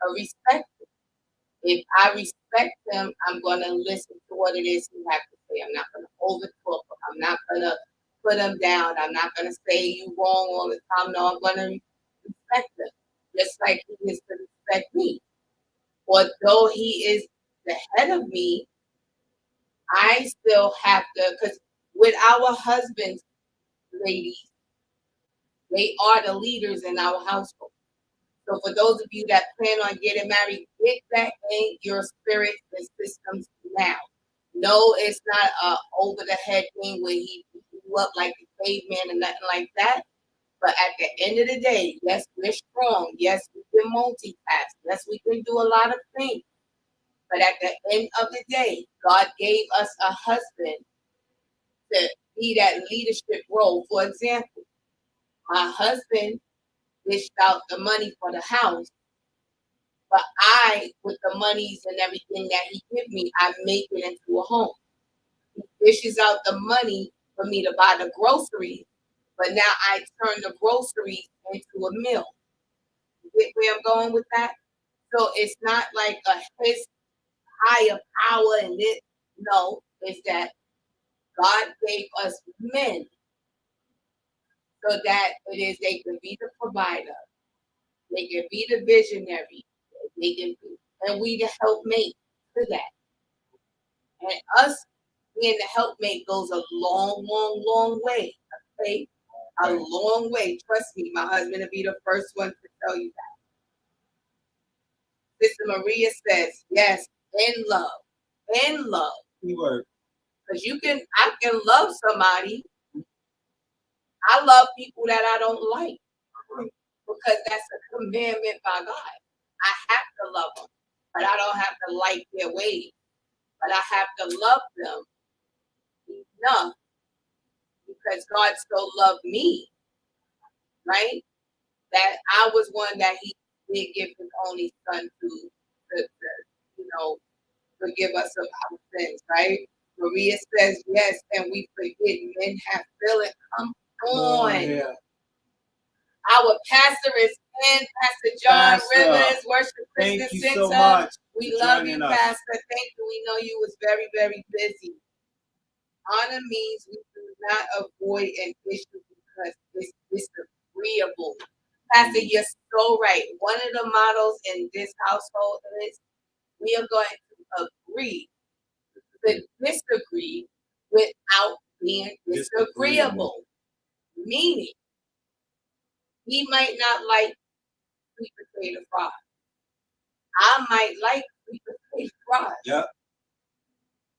a respect. If I respect him, I'm going to listen to what it is he has to say. I'm not going to overtalk him. I'm not going to put him down. I'm not going to say you wrong all the time. No, I'm going to respect him, just like he is to respect me. Although he is the head of me, I still have to, because with our husbands, ladies, they are the leaders in our household. So for those of you that plan on getting married, get that in your spirit and systems now. No, it's not a over the head thing where he beat you up like a caveman and nothing like that. But at the end of the day, yes, we're strong. Yes, we can multitask. Yes, we can do a lot of things. But at the end of the day, God gave us a husband to be that leadership role. For example, my husband dished out the money for the house, but I, with the monies and everything that he give me, I make it into a home. He dishes out the money for me to buy the groceries, but now I turn the groceries into a meal. You get where I'm going with that? So it's not like his higher power and it. No, it's that God gave us men so that it is they can be the provider, they can be the visionary, they can be, and we the helpmate to that. And us being the helpmate goes a long, long, long way. Okay, a long way. Trust me, my husband will be the first one to tell you that. Sister Maria says, yes, in love. Keyword. Because I can love somebody. I love people that I don't like because that's a commandment by God. I have to love them, but I don't have to like their ways. But I have to love them enough because God so loved me, right? That I was one that He did give His only Son to you know, forgive us of our sins, right? Maria says yes, and we forget men have feeling. Come on. Yeah. Our pastor is in, Pastor John Rivers, Worship Christian Thank you Center. so much. We love you, Pastor. Thank you. We know you was very, very busy. Honor means we do not avoid an issue because it's disagreeable. Pastor, you're so right. One of the models in this household is we are going to agree to disagree without being disagreeable. Meaning, he might not like sweet potato fries. I might like sweet potato fries. Yeah.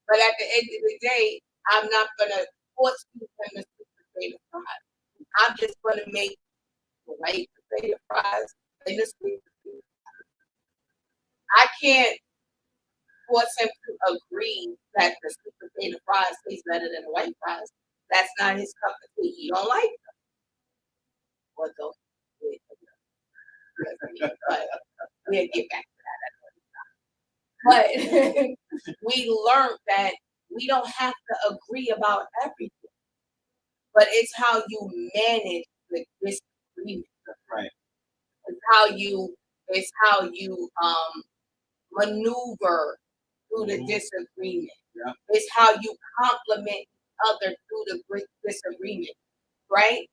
But at the end of the day, I'm not gonna force you to the sweet potato fries. I'm just gonna make the white potato fries and the sweet potato fries. I can't force him to agree that the sweet potato fries taste better than the white fries. That's not his cup of tea. He don't like them. Or don't. But we'll get back to that. But we learned that we don't have to agree about everything. But it's how you manage the disagreement. Right. It's how you maneuver through the disagreement. Yeah. It's how you compliment each other through the disagreement, right?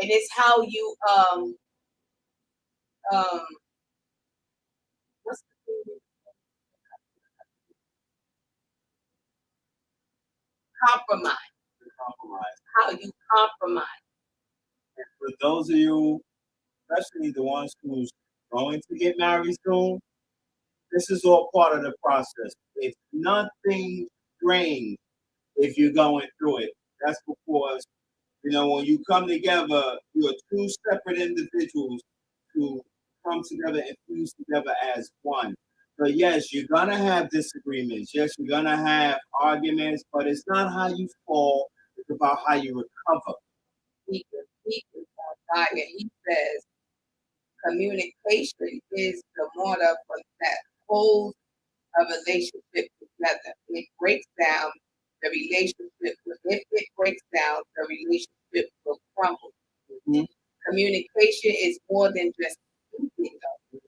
And it's how you what's the thing? Compromise. How you compromise. And for those of you, especially the ones who's going to get married soon, this is all part of the process. It's nothing strange if you're going through it. That's because, when you come together, you're two separate individuals who come together and fuse together as one. But yes, you're going to have disagreements. Yes, you're going to have arguments, but it's not how you fall. It's about how you recover. He says, communication is the motor that holds a relationship together. It breaks down the relationship. If it breaks down, the relationship will crumble. Mm-hmm. Communication is more than just speaking.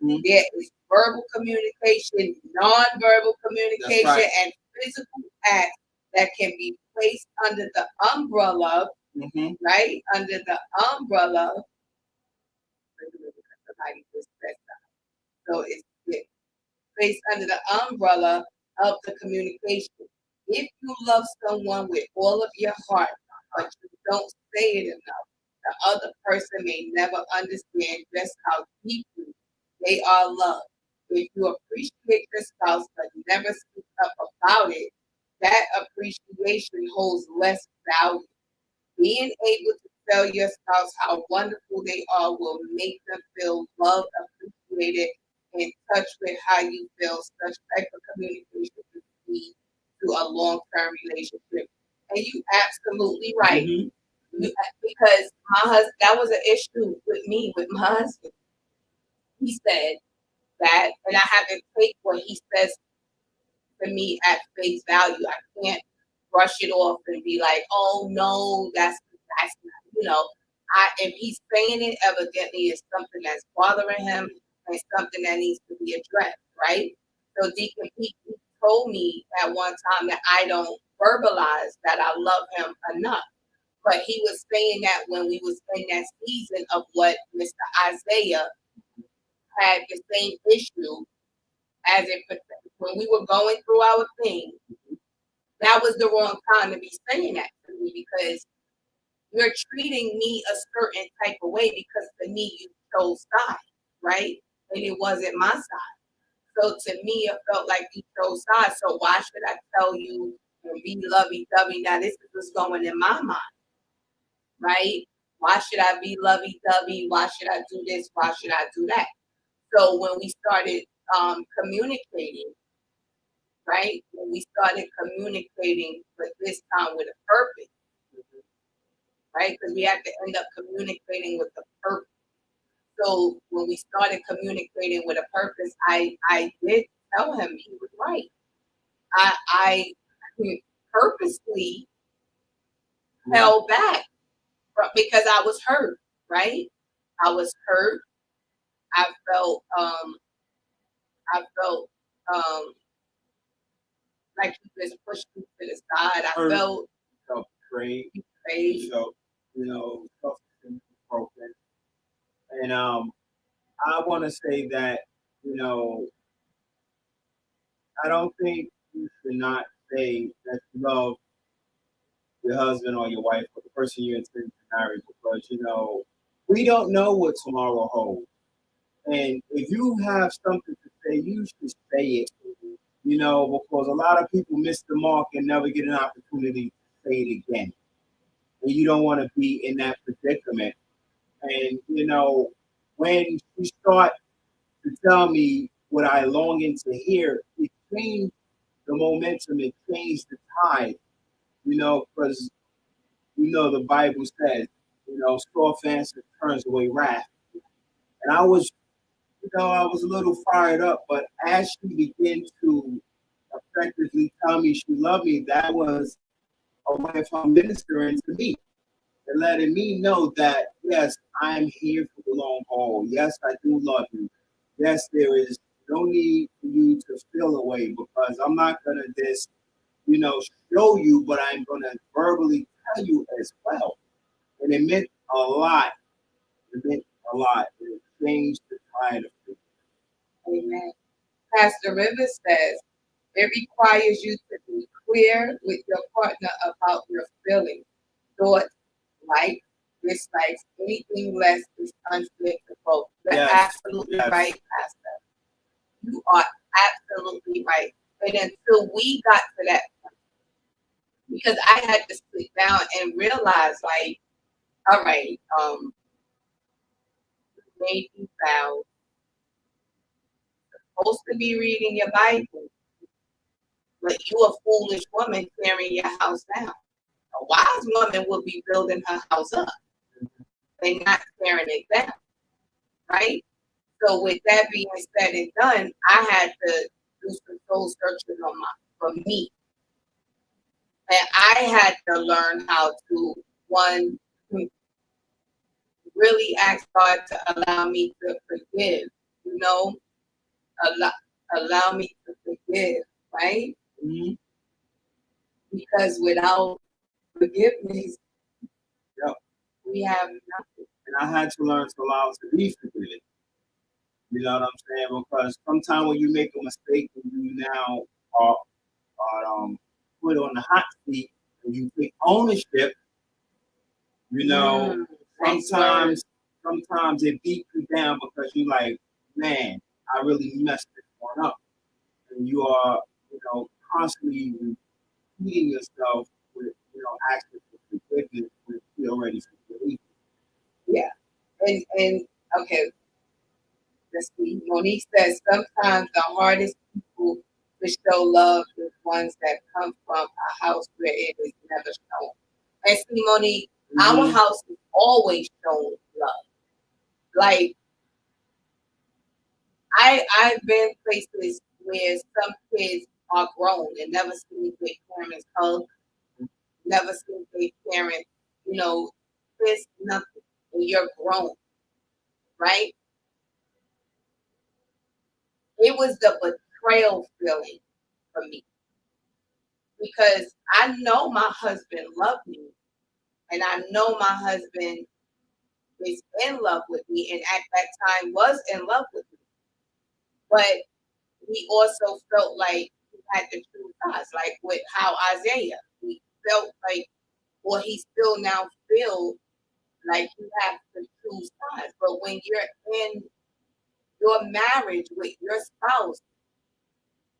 Mm-hmm. There is verbal communication, non-verbal communication, right, and physical acts that can be placed under the umbrella, mm-hmm, right? Under the umbrella. So it's placed under the umbrella of the communication. If you love someone with all of your heart, but you don't say it enough, the other person may never understand just how deeply they are loved. If you appreciate your spouse but never speak up about it, that appreciation holds less value. Being able to tell your spouse how wonderful they are will make them feel loved, appreciated, in touch with how you feel. Such type of communication is key to a long-term relationship. And you absolutely right. Mhm. Because my husband, that was an issue with me, with my husband. He said that, and I have to take what he says to me at face value. I can't brush it off and be like, oh no, that's you know, if he's saying it, evidently it's something that's bothering him and something that needs to be addressed, right? So Deacon Pete told me at one time that I don't verbalize that I love him enough. But he was saying that when we was in that season of what Mr. Isaiah had the same issue as it when we were going through our thing, that was the wrong time to be saying that to me because you're treating me a certain type of way because to me you chose side, right? And it wasn't my side. So to me, it felt like you chose sides. So why should I tell you and be lovey dovey? Now this is what's going in my mind, right? Why should I be lovey dovey? Why should I do this? Why should I do that? So when we started communicating, right? When we started communicating, but this time with a purpose, right? Because we had to end up communicating with a purpose. So when we started communicating with a purpose, I did tell him he was right. I purposely held back because I was hurt, right? I was hurt. I felt I felt um like he just pushed me to the side. I Hurt, felt felt betrayed, betrayed. felt, self-esteem broken. And I want to say that, you know, I don't think you should not say that you love your husband or your wife or the person you intend to marry because, we don't know what tomorrow holds. And if you have something to say, you should say it, because a lot of people miss the mark and never get an opportunity to say it again. And you don't want to be in that predicament. And, when you start to tell me what I longing to hear, it changed the momentum, it changed the tide, because the Bible says, soft answer turns away wrath. And I was a little fired up, but as she began to effectively tell me she loved me, that was a way of her ministering to me and letting me know that, yes, I'm here for the long haul. Yes, I do love you. Yes, there is no need for you to feel away because I'm not going to just, show you, but I'm going to verbally tell you as well. And it meant a lot. It meant a lot. It changed the tide of things. Amen. Pastor Rivers says it requires you to be clear with your partner about your feelings, thoughts, likes, dislikes, anything less is unfit to both. You're absolutely right, Pastor. You are absolutely right. And until we got to that point, because I had to sit down and realize, like, all right, you made these vows, supposed to be reading your Bible, but you a foolish woman tearing your house down. A wise woman would be building her house up and not tearing it down, right? So with that being said and done, I had to do some soul searching for me. And I had to learn how to, one, really ask God to allow me to forgive, you know, allow, allow me to forgive, right? Mm-hmm. Because without forgiveness, Yep. we have nothing. And I had to learn to allow to be forgiven. You know what I'm saying? Because sometimes when you make a mistake and you now are put on the hot seat and you take ownership, you know, sometimes it beats you down because you're like, man, I really messed this one up. And you are, constantly repeating yourself with, asking for forgiveness when you already forgiven. Yeah. And okay, let's see. Monique says sometimes the hardest people to show love is ones that come from a house where it is never shown. And see, Monique, our Mhm. house is always shown love. Like I've been places where some kids are grown and never seen their parents hug, never seen their parents, you know, kiss nothing. And you're grown, right? It was the betrayal feeling for me because I know my husband loved me and I know my husband is in love with me and at that time was in love with me. But he also felt like he had to choose us, like with how Isaiah, he felt like, or he still now feel like you have to choose sides. But when you're in your marriage with your spouse,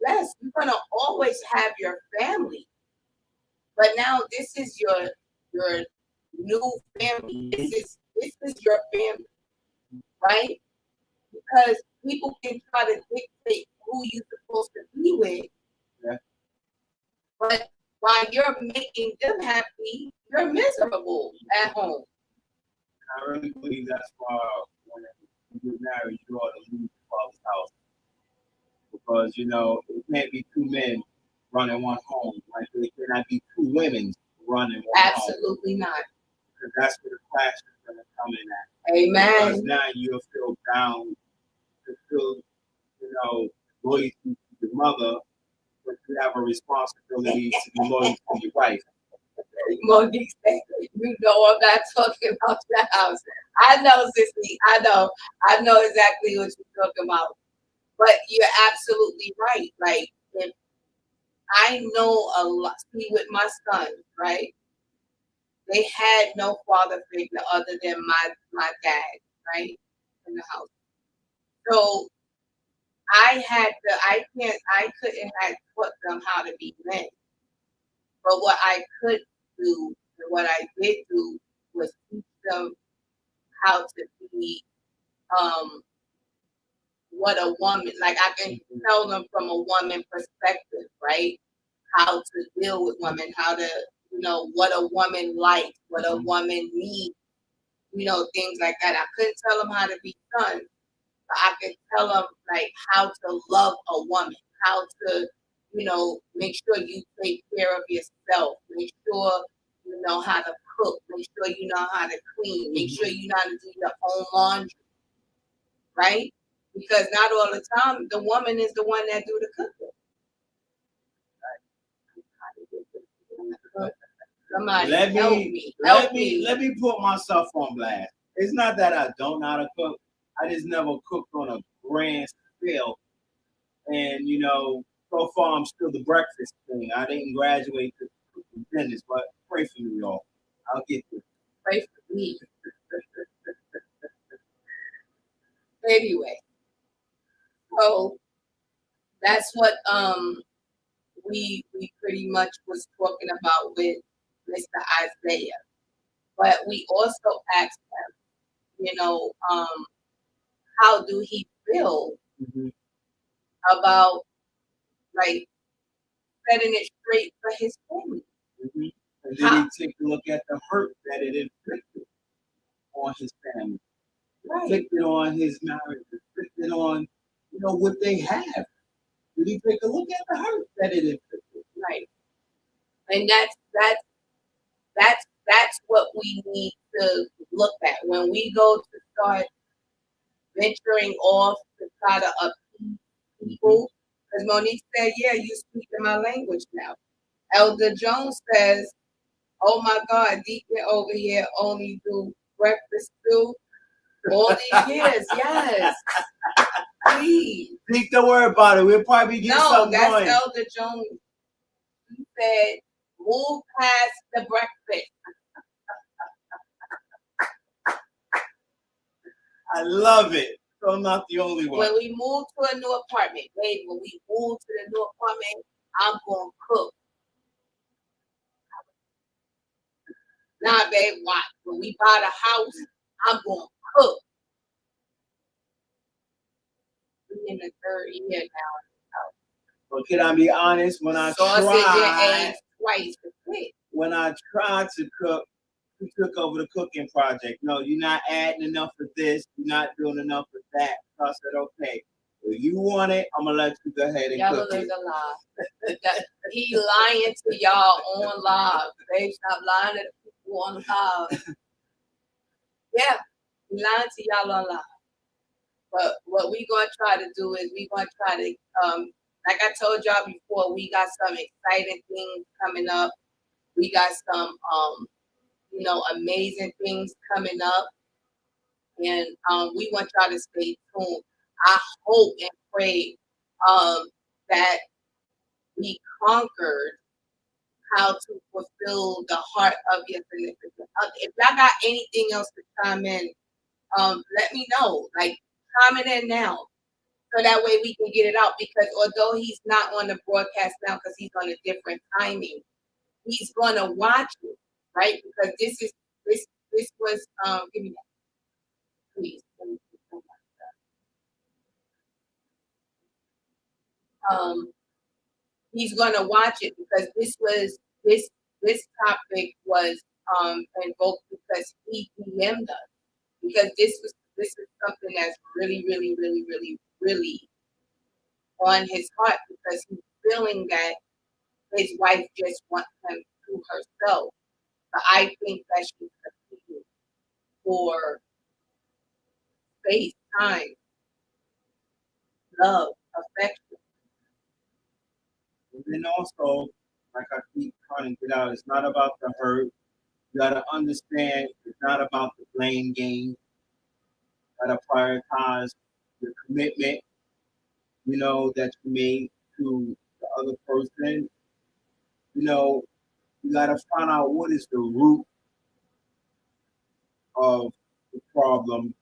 yes, you're gonna always have your family. But now this is your new family. This is your family, right? Because people can try to dictate who you're supposed to be with, Yeah. but while you're making them happy, you're miserable at home. I really believe that's why when you get married, you ought to leave your father's house because it can't be two men running one home. Like there cannot be two women running one home Absolutely not. because that's where the clash is going to come in at. Because Amen. now you'll feel bound to feel, loyalty to your mother, but you have a responsibility to be loyal to your wife. Monique said, you know I'm not talking about your house. I know, sissy. I know exactly what you're talking about. But you're absolutely right. Like if I know a lot, see with my sons, right? They had no father figure other than my dad, right? In the house. So I couldn't have taught them how to be men. But what I could do and what I did do was teach them how to be um what a woman, like I can tell them from a woman perspective, right? How to deal with women, how to, what a woman likes, what a woman needs, things like that. I couldn't tell them how to be sons, but I could tell them like how to love a woman, how to, make sure you take care of yourself, make sure you know how to cook, make sure you know how to clean, make sure you know how to do your own laundry, right? Because not all the time the woman is the one that do the cooking. Somebody Let help me me, help let me me. let me put myself on blast. It's not that I don't know how to cook. I just never cooked on a grand scale. And so far I'm still the breakfast thing. I didn't graduate to cooking dinners, but pray for me, y'all. I'll get there. Pray for me. Anyway, so that's what we pretty much was talking about with Mr. Isaiah. But we also asked him, how do he feel Mm-hmm. about like setting it straight for his family? Mm-hmm. And then How, he take a look at the hurt that it inflicted on his family, right, inflicted on his marriage, inflicted on what they have. Did he take a look at the hurt that it inflicted? right. And that's what we need to look at when we go to start venturing off to try to appease people. Because Monique said, "Yeah, you speak in my language now." Elder Jones says, "Oh my God, Deacon over here only do breakfast too all these years." Yes, please. Think the word about it. We'll probably get No, something that's going. Elder Jones. He said, "Move past the breakfast." I love it. So I'm not the only one. When we move to a new apartment, babe, when we move to the new apartment, I'm gonna cook. Nah, babe, watch. When we buy the house, I'm gonna cook. We in the third year now. But can I be honest? When I sausage and tried, eggs twice a quick. when I tried to cook, who took over the cooking project? No, you're not adding enough of this. You're not doing enough of that. So I said, okay, if you want it, I'm gonna let you go ahead and Y'all cook is it. a lie. He lying to y'all on live. Babe, stop lying to the people on live. Yeah, he lying to y'all on live. But what we gonna try to do is we gonna try to like I told y'all before, we got some exciting things coming up. We got some amazing things coming up, and we want y'all to stay tuned. I hope and pray that we conquered how to fulfill the heart of your significant other. If y'all got anything else to chime in, let me know. Like, comment in now. So that way we can get it out. Because although he's not on the broadcast now because he's on a different timing, he's gonna watch it, right? Because this was give me that, please. Let me see something like that. He's gonna watch it because this topic was invoked because he DM'd us. Because this is something that's really, really, really, really, really on his heart because he's feeling that his wife just wants him to herself. But I think that she's competing for space, time, love, affection. And then also, like I keep trying to get out, it's not about the hurt. You gotta understand it's not about the blame game. You gotta prioritize the commitment, that you made to the other person. You know, you gotta find out what is the root of the problem.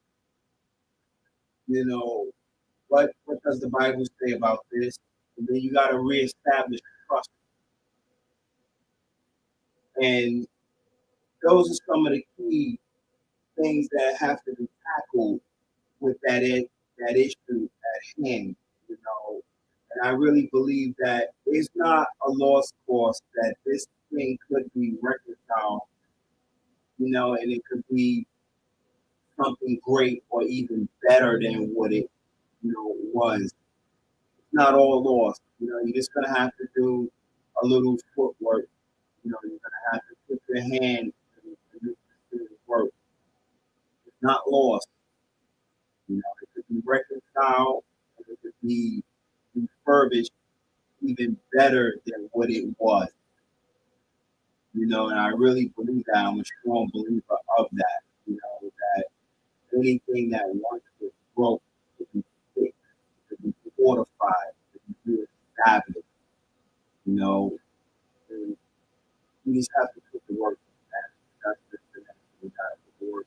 You know, what does the Bible say about this? And then you gotta reestablish trust. And those are some of the key things that have to be tackled with that issue at hand. And I really believe that it's not a lost cause, that this thing could be reconciled, and it could be something great or even better than what it was. It's not all lost. You're just gonna have to do a little footwork. You're gonna have to put your hand to make this work. It's not lost. It could be reconciled, and it could be refurbished even better than what it was. And I really believe that. I'm a strong believer of that. That anything that once was broke could be fixed, could be fortified, could be reestablished. And we just have to put the work in that. That's just the next thing we got to put the work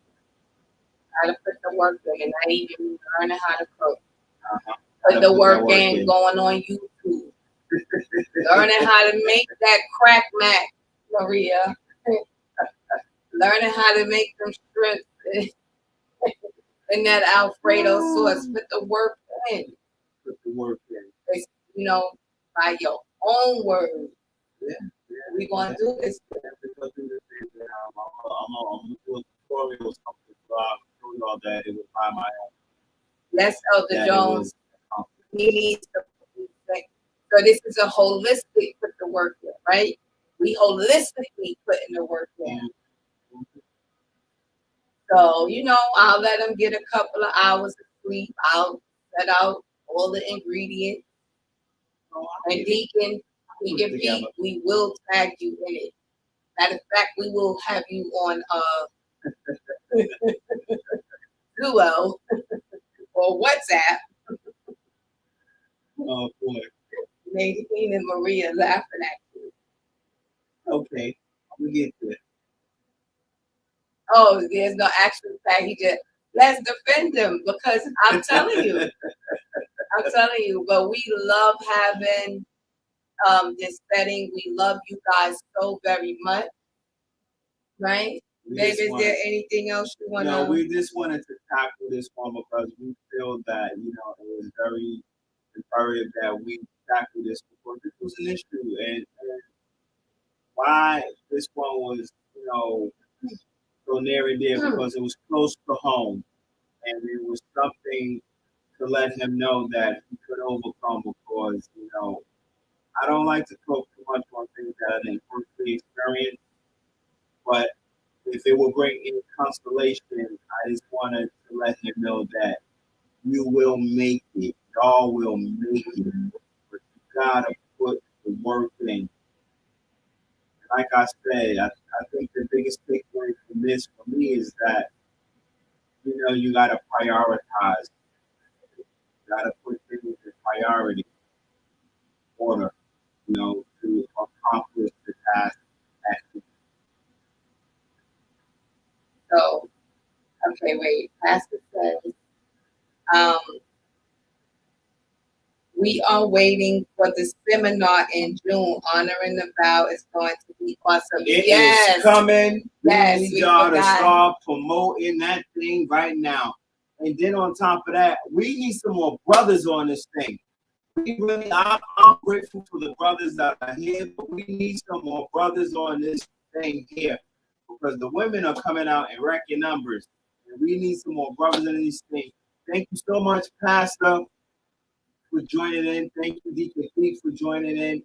How to put the work in, and not even learning how to cook. Uh-huh. Put the work in, going on YouTube. Learning how to make that crack mac, Maria. Learning how to make them strips and that Alfredo sauce. Put the work in. Put the work in. It's, by your own words. Yeah. We gonna do this. I'm gonna do a tutorial or something. So I'll show y'all that it was by my own. Yes, Elder Jones. He needs to. So this is a holistic put the work in, right? We holistically putting the work in. So, I'll let them get a couple of hours of sleep. I'll set out all the ingredients. And Deacon Pete, we will tag you in it. Matter of fact, we will have you on Duo or WhatsApp. Oh boy. Nadine and Maria laughing at you. Okay, I'm gonna get there. Oh, there's no actual fact. He just let's defend him because I'm telling you. But we love having this setting. We love you guys so very much. Right? Babe, is there anything else you want to? No, we just wanted to tackle this one because we feel that, it was very imperative that we tackle this because this was an issue, and why this one was, so near and dear Hmm. because it was close to home, and it was something to let him know that he could overcome because, I don't like to talk too much on things that I didn't personally experience, but if it will bring any consolation, I just wanted to let him know that you will make it. Y'all will make it. But you gotta put the work in. Like I said, I think the biggest takeaway from this for me is that, you gotta prioritize. You gotta put things in priority order, to accomplish the task at hand. So, okay, wait. Pastor says, um, we are waiting for the seminar in June. Honoring the vow is going to be awesome. It Yes, is coming. yes, We need we y'all to forgot. start promoting that thing right now. And then on top of that, we need some more brothers on this thing. I'm grateful for the brothers that are here, but we need some more brothers on this thing here because the women are coming out in record numbers, and we need some more brothers in this thing. Thank you so much, Pastor, for joining in. Thank you, Deacon Pete, for joining in.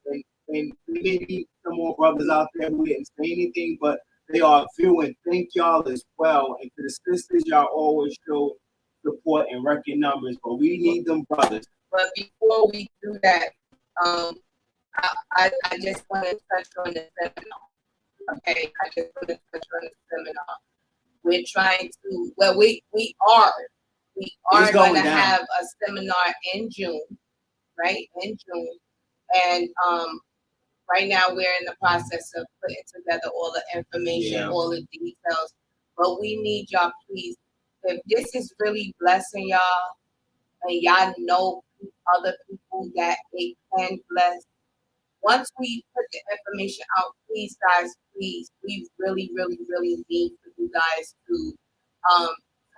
And maybe some more brothers out there who didn't say anything, but they are viewing. Thank y'all as well. And to the sisters, y'all always show support and record numbers, but we need them brothers. But before we do that, um, I just want to touch on the seminar. Okay, I just want to touch on the seminar. We're trying to, well, we are going to have a seminar in June, right? In June. And right now we're in the process of putting together all the information, all the details. But we need y'all, please, if this is really blessing y'all and y'all know other people that it can bless, once we put the information out, please, guys, please, we really, really, really need for you guys to um,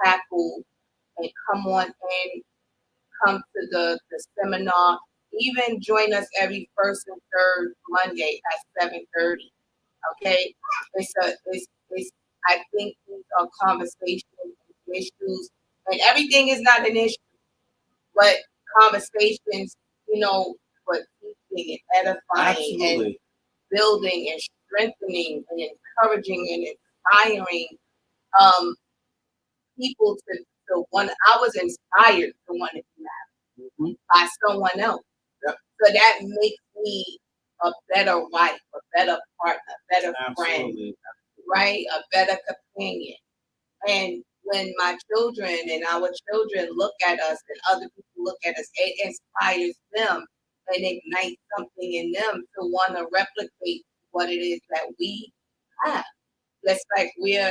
tackle and come on in, come to the seminar. Even join us every first and third Monday at 7:30. Okay, it's I think these are conversations and issues, and everything is not an issue, but conversations, for teaching and edifying. Absolutely. And building and strengthening and encouraging and inspiring um, people to want. I was inspired to want to do that by someone else. Yep. So that makes me a better wife, a better partner, a better friend, right? A better companion. And when my children and our children look at us and other people look at us, it inspires them and ignites something in them to want to replicate what it is that we have. Just like we're,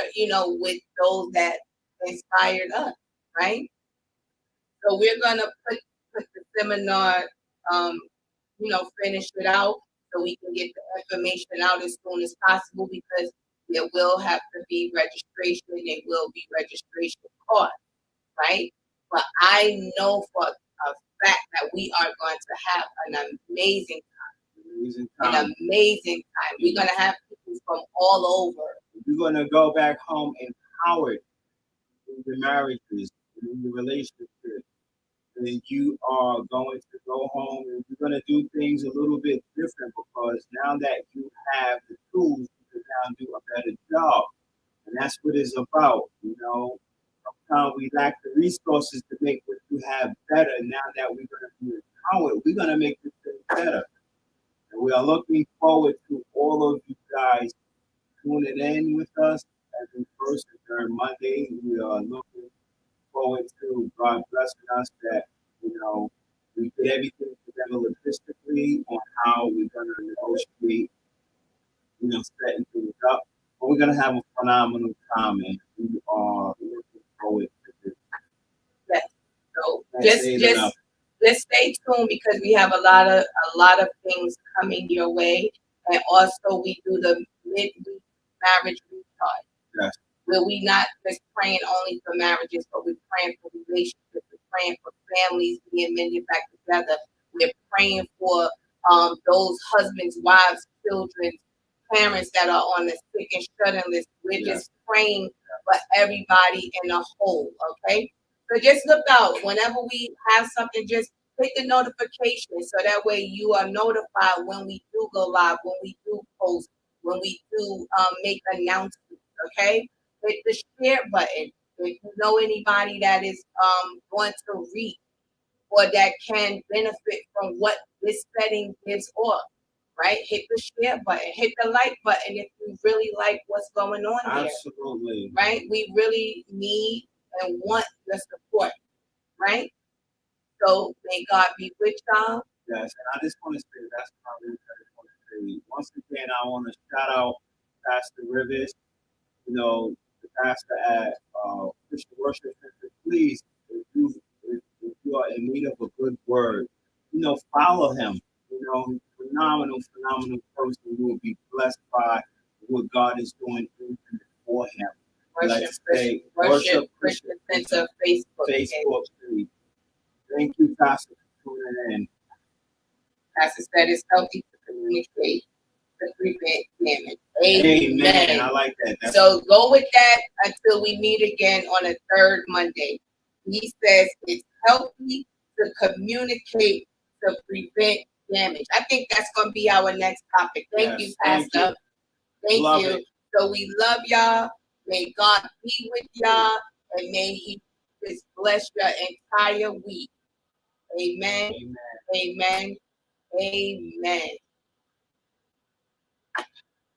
with those that inspired us, right? So we're gonna put the seminar, um, finish it out so we can get the information out as soon as possible because there will have to be registration. There will be registration costs, right? But I know for a fact that we are going to have an amazing time. We're gonna have people from all over. We're gonna go back home empowered in the marriages, in the relationships. And you are going to go home and you're going to do things a little bit different because now that you have the tools, you can now do a better job. And that's what it's about. Sometimes we lack the resources to make what you have better. Now that we're going to be empowered, we're going to make this thing better. And we are looking forward to all of you guys tuning in with us every first and third Monday. We are looking forward to God blessing us that, we get everything together logistically on how we're going to negotiate, setting things up. But we're going to have a phenomenal time and we are looking forward to this. Yes. So just stay tuned because we have a lot of things coming your way. And also we do the midweek marriage recharge. Yes. Where we not just praying only for marriages, but we're praying for relationships, we're praying for families being mended back together. We're praying for those husbands, wives, children, parents that are on the sick and shut-in list. We're just praying for everybody in a whole, okay? So just look out. Whenever we have something, just hit the notification so that way you are notified when we do go live, when we do post, when we do make announcements, okay? Hit the share button. If you know anybody that is going to read or that can benefit from what this setting gives off, right? Hit the share button, hit the like button if you really like what's going on here. Absolutely. Right? We really need and want your support, right? So may God be with y'all. Yes, and I just want to say that's probably what I just want to say. Once again, I want to shout out Pastor Rivers, the pastor at Christian Worship Center. Please, if you are in need of a good word, follow him. Phenomenal person. You will be blessed by what God is doing in and for him. Worship Christian Center Facebook page. Thank you, Pastor, for tuning in. Pastor said it's healthy to communicate to prevent damage. Amen. I like that. So go with that until we meet again on a third Monday. He says it's healthy to communicate to prevent damage. I think that's going to be our next topic. Thank you, Pastor. Thank you. So we love y'all. May God be with y'all, and may He just bless your entire week. Amen. Amen. Amen.